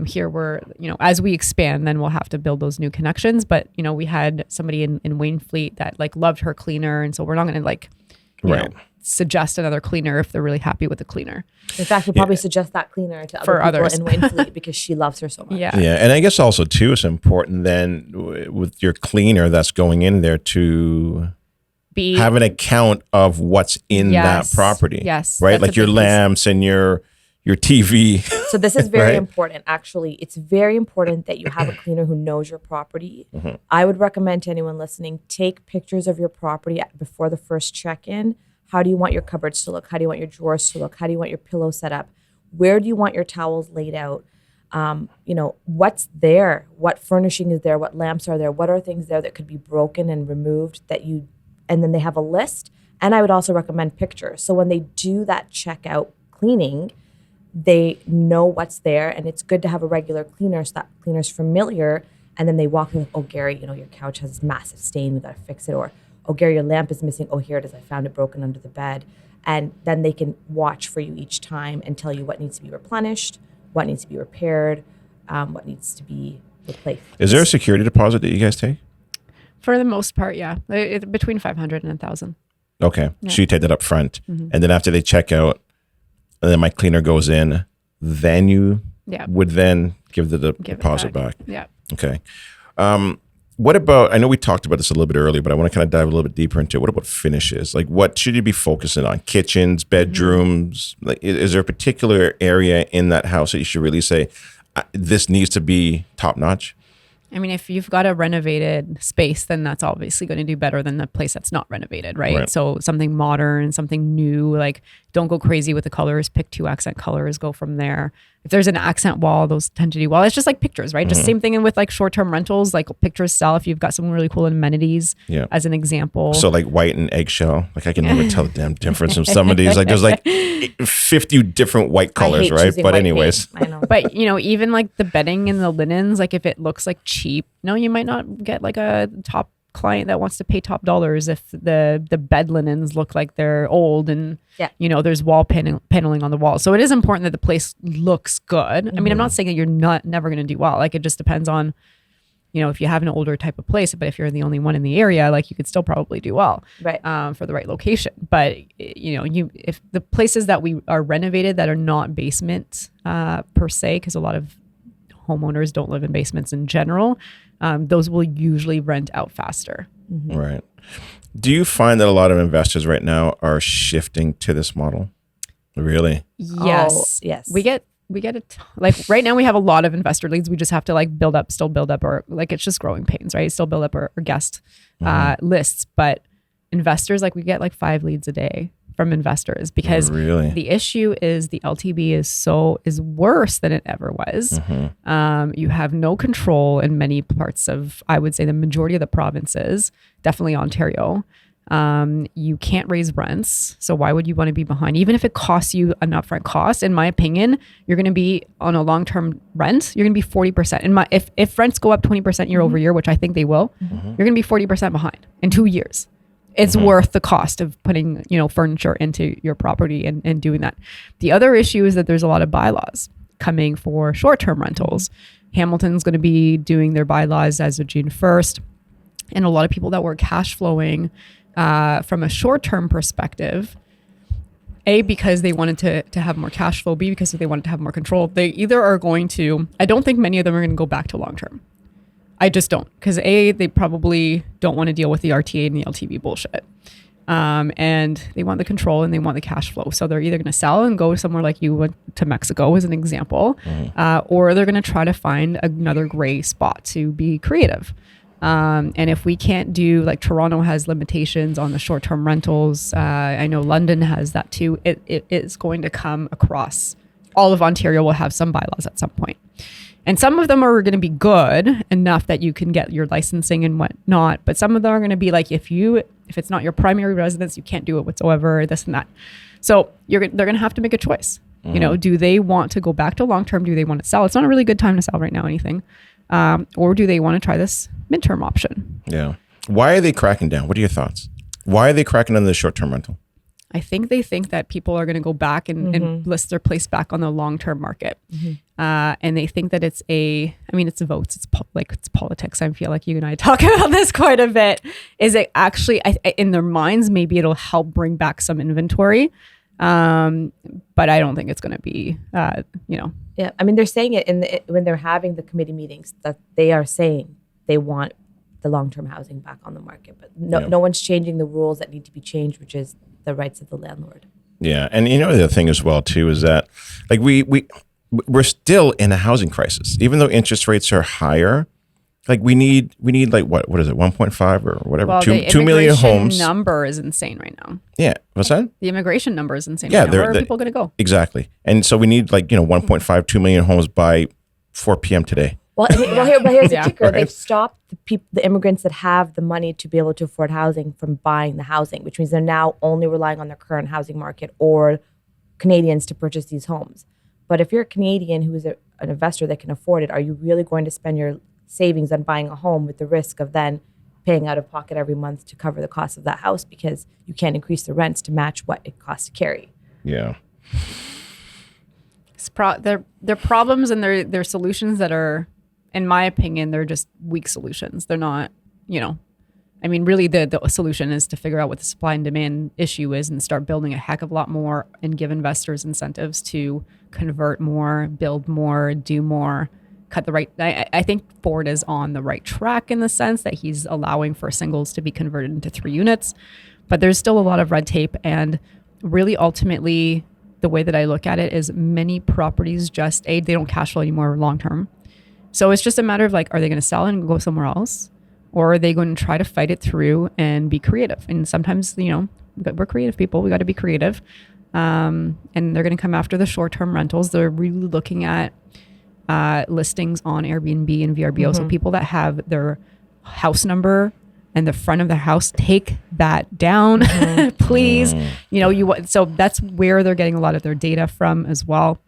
Here we're, as we expand, then we'll have to build those new connections. But, we had somebody in Waynfleet that like loved her cleaner. And so we're not going to suggest another cleaner if they're really happy with the cleaner. In fact, we'll probably suggest that cleaner to For other people others. in Waynfleet because she loves her so much. Yeah. Yeah, and I guess also too, it's important then with your cleaner that's going in there to have an account of what's in that property. Yes, right. that's Like a your big piece. lamps and your TV. So this is very Right. important. Actually, it's very important that you have a cleaner who knows your property. I would recommend to anyone listening, take pictures of your property before the first check-in. How do you want your cupboards to look? How do you want your drawers to look? How do you want your pillow set up? Where do you want your towels laid out? What's there? What furnishing is there? What lamps are there? What are things there that could be broken and removed and then they have a list. And I would also recommend pictures. So when they do that checkout cleaning, they know what's there, and it's good to have a regular cleaner so that cleaner's familiar. And then they walk in like, oh, Gary, your couch has this massive stain. We got to fix it. Or, oh, Gary, your lamp is missing. Oh, here it is. I found it broken under the bed. And then they can watch for you each time and tell you what needs to be replenished, what needs to be repaired, what needs to be replaced. Is there a security deposit that you guys take? For the most part, yeah. Between 500 and 1,000. Okay. So you take that up front. And then after they check out, and then my cleaner goes in, then you would then give the deposit back. Yeah. Okay. What about, I know we talked about this a little bit earlier, but I want to kind of dive a little bit deeper into it. What about finishes? Like, what should you be focusing on? Kitchens, bedrooms? Like, is there a particular area in that house that you should really say, this needs to be top notch? I mean, if you've got a renovated space, then that's obviously going to do better than the place that's not renovated, right? So something modern, something new, like don't go crazy with the colors, pick 2 accent colors, go from there. if there's an accent wall, those tend to do well. It's just like pictures, right? Just same thing with like short-term rentals, like pictures sell if you've got some really cool amenities as an example. So like white and eggshell, like I can never tell the damn difference from some of these. Like there's like 50 different white colors, right? But anyways. I know. But even like the bedding and the linens, like if it looks like cheap, no, you might not get like a top client that wants to pay top dollars if the bed linens look like they're old and there's wall paneling on the wall. So it is important that the place looks good. I mean, I'm not saying that you're never going to do well. Like it just depends on if you have an older type of place, but if you're the only one in the area, like you could still probably do well, right? For the right location. But if the places that we are renovated that are not basement per se, because a lot of homeowners don't live in basements in general, those will usually rent out faster. Right. Do you find that a lot of investors right now are shifting to this model? Really? Yes. Yes. We get like right now we have a lot of investor leads. We just have to like still build up, or like it's just growing pains, right? Still build up our guest lists. But investors, like we get like 5 leads a day from investors because the issue is the LTV is worse than it ever was. You have no control in many parts of, I would say, the majority of the provinces, definitely Ontario. You can't raise rents. So why would you want to be behind? Even if it costs you an upfront cost, in my opinion, you're going to be on a long-term rent, you're going to be 40%. If rents go up 20% year over year, which I think they will, you're going to be 40% behind in 2 years. It's worth the cost of putting, furniture into your property and doing that. The other issue is that there's a lot of bylaws coming for short-term rentals. Hamilton's going to be doing their bylaws as of June 1st. And a lot of people that were cash flowing from a short-term perspective, A, because they wanted to have more cash flow, B, because they wanted to have more control, they either are going to, I don't think many of them are going to go back to long-term. I just don't, because A, they probably don't want to deal with the RTA and the LTV bullshit. And they want the control and they want the cash flow. So they're either going to sell and go somewhere like you went to Mexico as an example, or they're going to try to find another gray spot to be creative. And if we can't do, like Toronto has limitations on the short-term rentals. I know London has that too. It is going to come across. All of Ontario will have some bylaws at some point. And some of them are going to be good enough that you can get your licensing and whatnot. But some of them are going to be like, if it's not your primary residence, you can't do it whatsoever, this and that. So they're going to have to make a choice. Do they want to go back to long-term? Do they want to sell? It's not a really good time to sell right now, anything. Or do they want to try this midterm option? Yeah. Why are they cracking down? What are your thoughts? Why are they cracking on the short-term rental? I think they think that people are going to go back and list their place back on the long-term market. And they think that it's votes. It's politics. I feel like you and I talk about this quite a bit. Is it actually, in their minds, maybe it'll help bring back some inventory. But I don't think it's going to be, Yeah, I mean, they're saying it when they're having the committee meetings that they are saying they want the long-term housing back on the market, but no one's changing the rules that need to be changed, which is the rights of the landlord. Yeah, and the other thing as well too is that like we're still in a housing crisis, even though interest rates are higher. Like we need like what is it, 1.5 or whatever, well, 2 million homes. The number is insane right now. Yeah, what's that? The immigration number is insane. Yeah, right now. Where are people going to go? Exactly, and so we need 1.5, 2 million homes by 4 p.m. today. Well, here's the kicker: they've stopped the immigrants that have the money to be able to afford housing from buying the housing, which means they're now only relying on their current housing market or Canadians to purchase these homes. But if you're a Canadian who is an investor that can afford it, are you really going to spend your savings on buying a home with the risk of then paying out of pocket every month to cover the cost of that house because you can't increase the rents to match what it costs to carry? Yeah. They're problems and they're solutions that are, in my opinion, they're just weak solutions. They're not, really the solution is to figure out what the supply and demand issue is and start building a heck of a lot more and give investors incentives to convert more, build more, do more, cut the right. I think Ford is on the right track in the sense that he's allowing for singles to be converted into 3 units, but there's still a lot of red tape. And really ultimately the way that I look at it is many properties they don't cash flow anymore long-term. So it's just a matter of are they going to sell and go somewhere else? Or are they going to try to fight it through and be creative? And sometimes, we're creative people. We got to be creative. And they're going to come after the short-term rentals. They're really looking at listings on Airbnb and VRBO. So people that have their house number and the front of their house, take that down, please. So that's where they're getting a lot of their data from as well.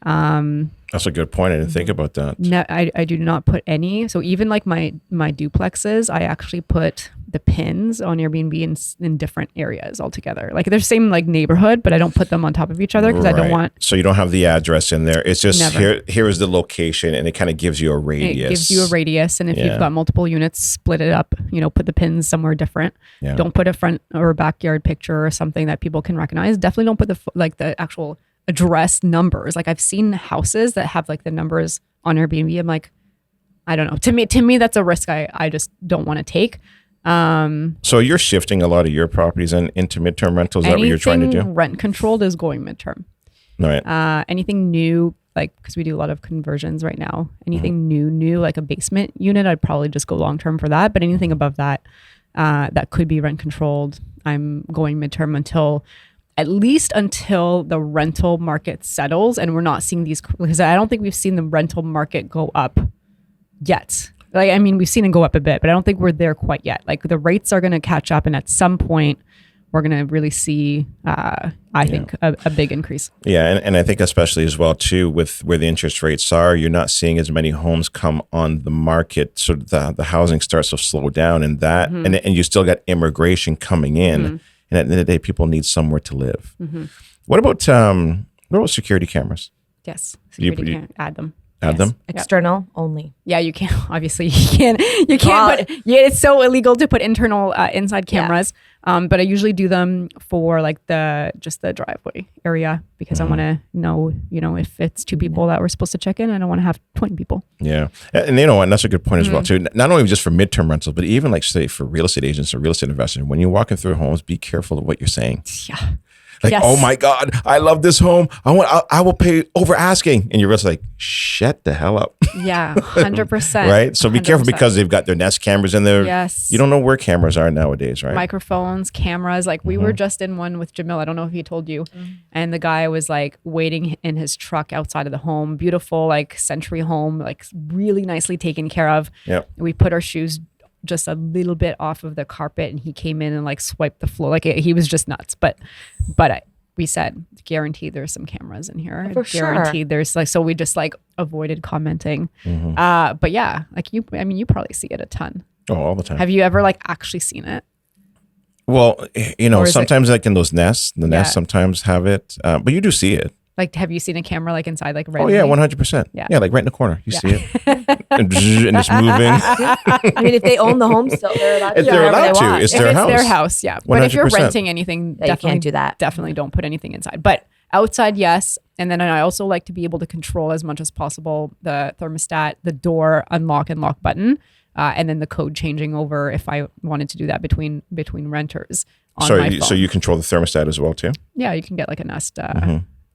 That's a good point. I didn't think about that. No, I do not put any. So even like my duplexes, I actually put the pins on Airbnb in different areas altogether. Like they're same like neighborhood, but I don't put them on top of each other because I don't want. So you don't have the address in there. It's just here is the location, and it kind of gives you a radius. It gives you a radius, and if you've got multiple units, split it up. Put the pins somewhere different. Yeah. Don't put a front or a backyard picture or something that people can recognize. Definitely don't put the actual address numbers. Like I've seen houses that have like the numbers on Airbnb. I'm like, I don't know. To me, that's a risk I just don't want to take. So you're shifting a lot of your properties into midterm rentals. Is that what you're trying to do? Rent controlled is going midterm. Right. Anything new, like because we do a lot of conversions right now. Anything new like a basement unit, I'd probably just go long term for that. But anything above that, that could be rent controlled, I'm going midterm at least until the rental market settles and we're not seeing these, because I don't think we've seen the rental market go up yet. Like, I mean, we've seen it go up a bit, but I don't think we're there quite yet. Like the rates are going to catch up, and at some point we're going to really see, I think, a big increase. Yeah. And I think especially as well, too, with where the interest rates are, you're not seeing as many homes come on the market. So the housing starts to slow down, and that, and you still got immigration coming in. And at the end of the day, people need somewhere to live. What about security cameras? Yes, security cameras. Add them. Add them? External only. Yeah, you can't. Obviously, you can't put. Yeah, it's so illegal to put internal inside cameras. But I usually do them for like just the driveway area because I want to know, if it's 2 people that we're supposed to check in, I don't want to have 20 people. Yeah, and you know what? And that's a good point as well too. Not only just for midterm rentals, but even like say for real estate agents or real estate investors, when you're walking through homes, be careful of what you're saying. Yeah. Like, oh my God, I love this home. I will pay over asking. And you're just like, shut the hell up. Yeah, 100%. Right? So be careful because they've got their Nest cameras in there. Yes. You don't know where cameras are nowadays, right? Microphones, cameras. Like we were just in one with Jamil. I don't know if he told you. And the guy was like waiting in his truck outside of the home. Beautiful, like century home, like really nicely taken care of. Yep. We put our shoes just a little bit off of the carpet, and he came in and like swiped the floor. Like he was just nuts. But we said guaranteed there's some cameras in here. For guaranteed there's like, so we just like avoided commenting. But yeah, like you probably see it a ton. Oh, all the time. Have you ever like actually seen it? Well, sometimes like in those nests, the nests sometimes have it, but you do see it. Like, have you seen a camera like inside, like right? Oh yeah, 100%. Yeah, like right in the corner, you see it, and it's moving. I mean, if they own the home still, they're allowed to. If they're allowed to, it's their house. Their house, yeah. 100%. But if you're renting anything, you can't do that. Definitely don't put anything inside. But outside, yes. And then I also like to be able to control as much as possible the thermostat, the door unlock and lock button, and then the code changing over if I wanted to do that between renters. On my phone. So you control the thermostat as well too? Yeah, you can get like a Nest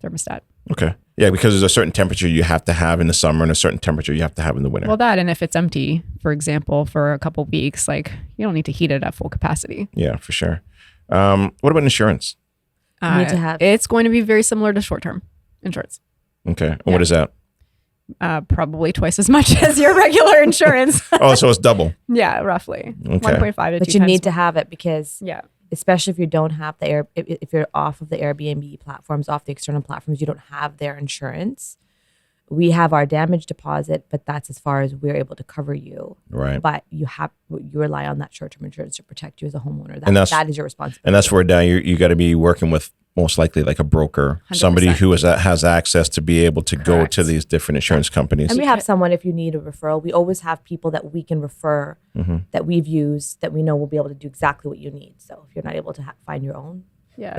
thermostat. Okay. Yeah, because there's a certain temperature you have to have in the summer and a certain temperature you have to have in the winter. Well, and if it's empty, for example, for a couple of weeks, like you don't need to heat it at full capacity. Yeah, for sure. What about insurance? You need to have. It's going to be very similar to short-term insurance. Okay. And what is that? Probably twice as much as your regular insurance. Oh, so it's double. Yeah, roughly. Okay. 1.5 to 2 But you need to have it because especially if you don't have if you're off of the Airbnb platforms, off the external platforms, you don't have their insurance. We have our damage deposit, but that's as far as we're able to cover you. Right. But you rely on that short-term insurance to protect you as a homeowner. That is your responsibility. And that's where now you got to be working with most likely like a broker, 100%. Somebody who has access to be able to go to these different insurance companies. And we have someone, if you need a referral, we always have people that we can refer that we've used that we know will be able to do exactly what you need. So if you're not able to find your own. Yeah.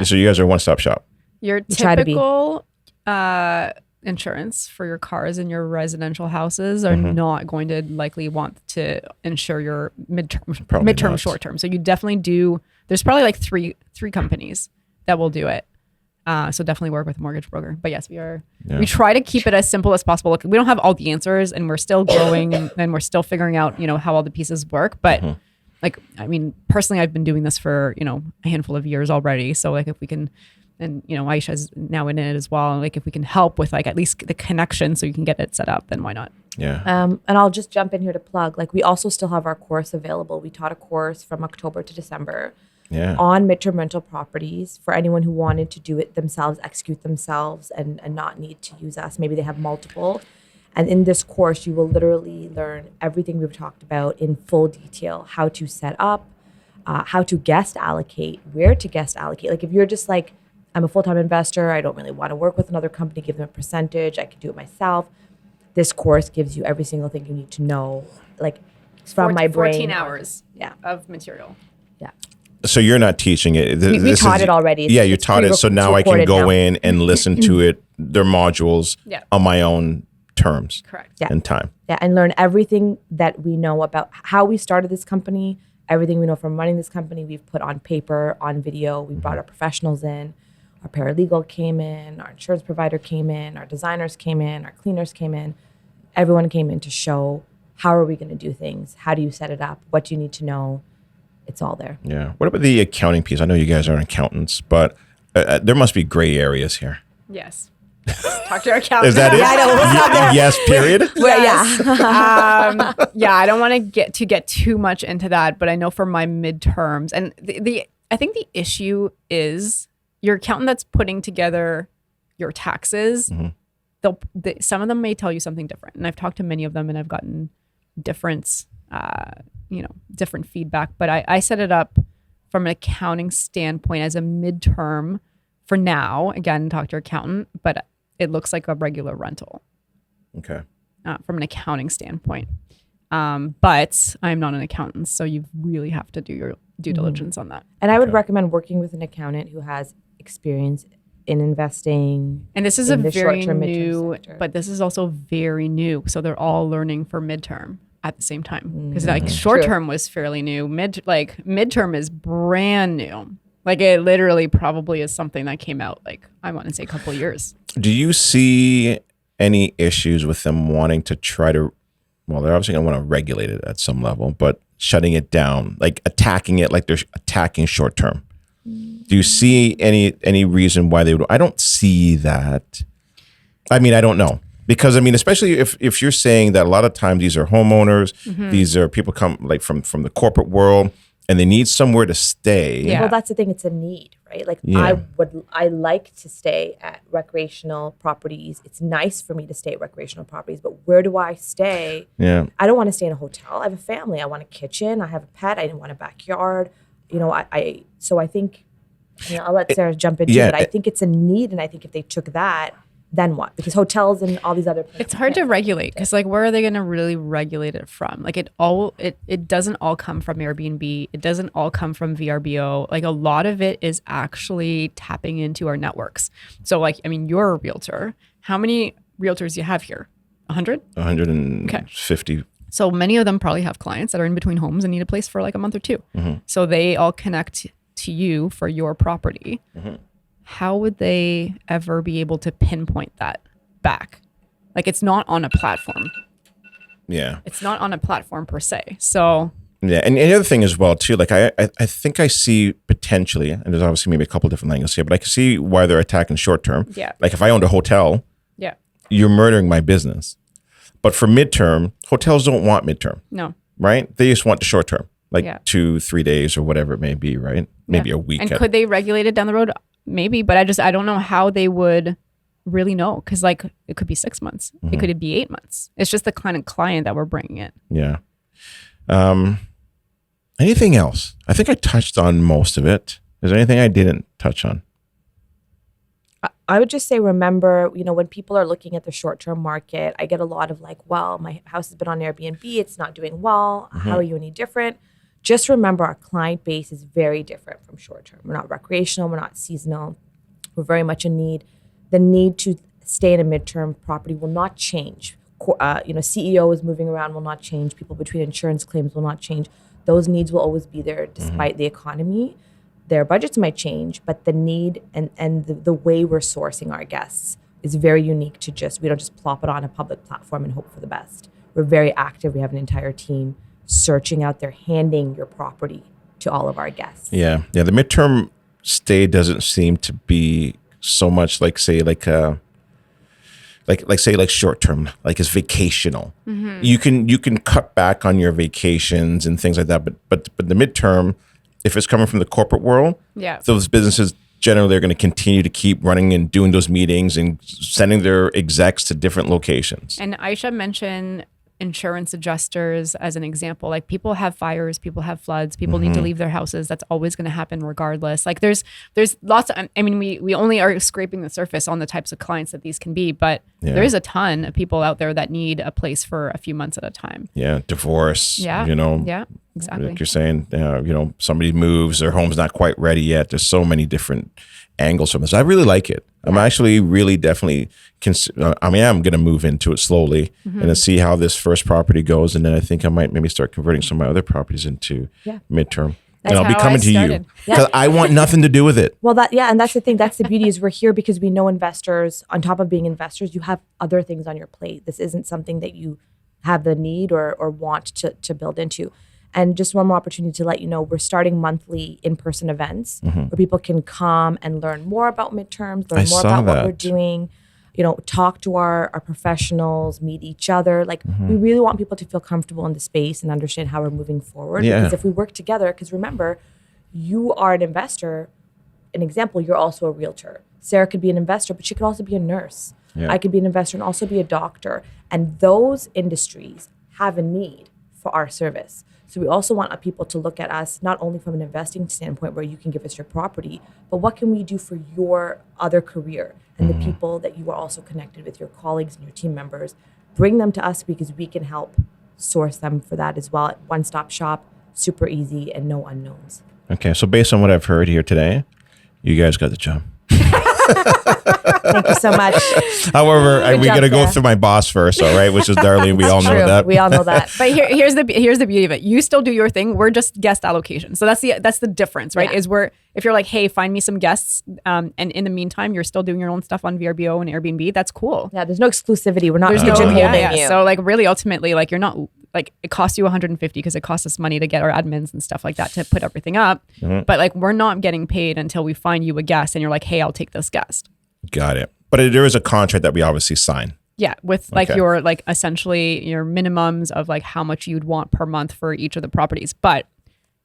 So you guys are a one-stop shop. Your typical insurance for your cars and your residential houses are not going to likely want to insure your midterm, short-term. So you definitely do. There's probably like three companies that will do it. So definitely work with a mortgage broker. But yes, we try to keep it as simple as possible. Look, we don't have all the answers and we're still growing and we're still figuring out, how all the pieces work. But like, I mean, personally, I've been doing this for, a handful of years already. So like if we can and Aisha's now in it as well. Like if we can help with like at least the connection so you can get it set up, then why not? Yeah. And I'll just jump in here to plug. Like we also still have our course available. We taught a course from October to December on midterm rental properties for anyone who wanted to do it themselves, execute themselves, and not need to use us. Maybe they have multiple. And in this course, you will literally learn everything we've talked about in full detail: how to set up, how to guest allocate, where to guest allocate. Like if you're just like, I'm a full-time investor, I don't really want to work with another company, give them a percentage, I can do it myself. This course gives you every single thing you need to know, like from my brain. 14 hours of material. Yeah. So you're not teaching it. We taught it already. You taught it. So now I can go in and listen to it, their modules on my own terms. Correct. And time. Yeah. And learn everything that we know about how we started this company, everything we know from running this company, we've put on paper, on video. We brought our professionals in. Our paralegal came in, our insurance provider came in, our designers came in, our cleaners came in. Everyone came in to show how are we going to do things? How do you set it up? What do you need to know? It's all there. Yeah. What about the accounting piece? I know you guys aren't accountants, but there must be gray areas here. Yes. Talk to our accountant. Is that it? Yes, period? Well, yeah. I don't want to get too much into that, but I know for my midterms, and I think the issue is your accountant that's putting together your taxes, some of them may tell you something different. And I've talked to many of them and I've gotten different feedback. But I set it up from an accounting standpoint as a midterm for now. Again, talk to your accountant, but it looks like a regular rental. Okay. From an accounting standpoint. But I'm not an accountant, so you really have to do your due diligence on that. And I would recommend working with an accountant who has experience in investing. And this is a very new, but this is also very new. So they're all learning for midterm at the same time. Because like short term was fairly new. Midterm is brand new. Like it literally probably is something that came out like, I want to say a couple of years. Do you see any issues with them wanting to try to, well, they're obviously going to want to regulate it at some level, but shutting it down, like attacking it like they're attacking short term? Do you see any reason why they would? I don't see that. I mean, I don't know. Because I mean, especially if you're saying that a lot of times these are homeowners, these are people come like from the corporate world and they need somewhere to stay. Yeah. Well, that's the thing. It's a need, right? Like I like to stay at recreational properties. It's nice for me to stay at recreational properties, but where do I stay? Yeah. I don't want to stay in a hotel. I have a family. I want a kitchen. I have a pet. I didn't want a backyard. You know, so I think, I'll let Sarah jump into it. I think it's a need. And I think if they took that, then what? Because hotels and all these other places. It's hard to regulate because like where are they going to really regulate it from? Like it doesn't all come from Airbnb. It doesn't all come from VRBO. Like a lot of it is actually tapping into our networks. So like, I mean, you're a realtor. How many realtors do you have here? 100? 150. Okay. So many of them probably have clients that are in between homes and need a place for like a month or two. So they all connect to you for your property. How would they ever be able to pinpoint that back? Like it's not on a platform. Yeah. It's not on a platform per se. So yeah. And the other thing as well too, like I think I see potentially, and there's obviously maybe a couple different angles here, but I can see why they're attacking short term. Yeah. Like if I owned a hotel, you're murdering my business. But for midterm, hotels don't want midterm. No. Right? They just want the short term, like 2-3 days or whatever it may be, right? Maybe a week. And could they regulate it down the road? Maybe, but I don't know how they would really know. Because like it could be 6 months. It could be 8 months. It's just the kind of client that we're bringing in. Yeah. Anything else? I think I touched on most of it. Is there anything I didn't touch on? I would just say, remember, when people are looking at the short-term market, I get a lot of like, well, my house has been on Airbnb. It's not doing well. How are you any different? Just remember our client base is very different from short-term. We're not recreational. We're not seasonal. We're very much in need. The need to stay in a midterm property will not change. CEOs moving around will not change. People between insurance claims will not change. Those needs will always be there despite the economy. Their budgets might change, but the need and the way we're sourcing our guests is very unique to we don't just plop it on a public platform and hope for the best. We're very active. We have an entire team searching out there, handing your property to all of our guests. Yeah. The midterm stay doesn't seem to be so much like say like short term, like it's vacational. You can cut back on your vacations and things like that, but the midterm, if it's coming from the corporate world, those businesses generally are going to continue to keep running and doing those meetings and sending their execs to different locations. And Aisha mentioned insurance adjusters as an example. Like people have fires, people have floods, people need to leave their houses. That's always going to happen regardless. Like there's lots of, I mean, we only are scraping the surface on the types of clients that these can be, but there is a ton of people out there that need a place for a few months at a time. Yeah. Divorce, you know. Yeah, exactly. Like you're saying, you know, somebody moves, their home's not quite ready yet. There's so many different angles from this. I really like it. I'm actually really definitely, I'm going to move into it slowly and then see how this first property goes. And then I think I might maybe start converting some of my other properties into midterm. That's and I'll be how coming I to you started. because I want nothing to do with it. Well, and that's the thing. That's the beauty is we're here because we know investors, on top of being investors, you have other things on your plate. This isn't something that you have the need or want to build into. And just one more opportunity to let you know, we're starting monthly in-person events where people can come and learn more about midterms, learn more about what we're doing, you know, talk to our professionals, meet each other. Like we really want people to feel comfortable in the space and understand how we're moving forward. Yeah. Because if we work together, because remember, you are an investor. An example, you're also a realtor. Sarah could be an investor, but she could also be a nurse. Yeah. I could be an investor and also be a doctor. And those industries have a need for our service. So we also want people to look at us not only from an investing standpoint where you can give us your property, but what can we do for your other career and the people that you are also connected with, your colleagues and your team members. Bring them to us because we can help source them for that as well. One-stop shop, super easy and no unknowns. Okay, so based on what I've heard here today, you guys got the job. Thank you so much. However, we got to go Sarah. through my boss first, all right? Which is Darlene. We all know True. that. We all know that. But here's the beauty of it. You still do your thing. We're just guest allocation. So that's the difference, right? Yeah. Is if you're like, hey, find me some guests, and in the meantime, you're still doing your own stuff on VRBO and Airbnb. That's cool. Yeah, there's no exclusivity. We're not There's pigeonholing you. So like really, ultimately, like you're not like it costs you $150 because it costs us money to get our admins and stuff like that to put everything up. But like we're not getting paid until we find you a guest, and you're like, hey, I'll take this guest. Got it. But there is a contract that we obviously sign. Yeah, with like Okay. your like essentially your minimums of like how much you'd want per month for each of the properties. But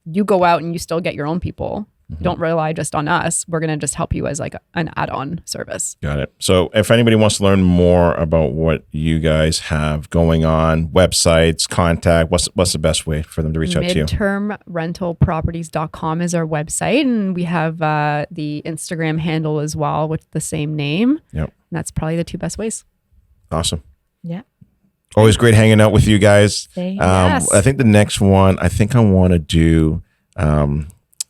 you go out and you still get your own people. Don't rely just on us. We're going to just help you as like an add-on service. Got it. So if anybody wants to learn more about what you guys have going on, websites, contact, what's the best way for them to reach out to you? Midtermrentalproperties.com is our website. And we have the Instagram handle as well with the same name. Yep. And that's probably the two best ways. Awesome. Yeah. Always great hanging out with you guys. Thanks. Yes. I think the next one, I want to do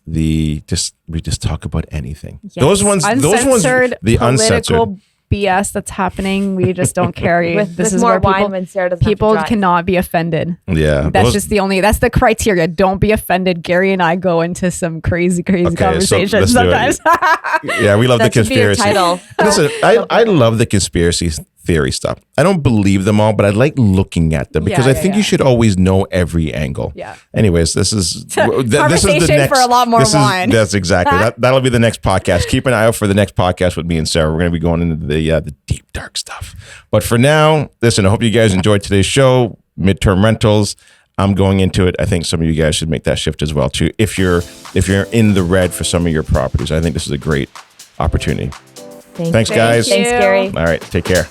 we just talk about anything. Yes. Those ones, the Uncensored uncensored. political BS that's happening. We just don't carry. With is more where wine when Sarah doesn't have to people drive. cannot be offended. Yeah. That's that's the criteria. Don't be offended. Gary and I go into some crazy Okay, so conversations let's do it. sometimes. Yeah, we love That the should be your conspiracy. title. Listen, I love the conspiracy theory stuff. I don't believe them all, but I like looking at them because Yeah, I think yeah. you should always know every angle. Yeah. Anyways, this is the Conversation next for a lot more wine. That's exactly that'll be the next podcast. Keep an eye out for the next podcast with me and Sarah. We're going to be going into the deep dark stuff. But for now, listen. I hope you guys enjoyed today's show. Midterm rentals. I'm going into it. I think some of you guys should make that shift as well too. If you're in the red for some of your properties, I think this is a great opportunity. Thanks, guys. Thanks, Gary. All right, take care.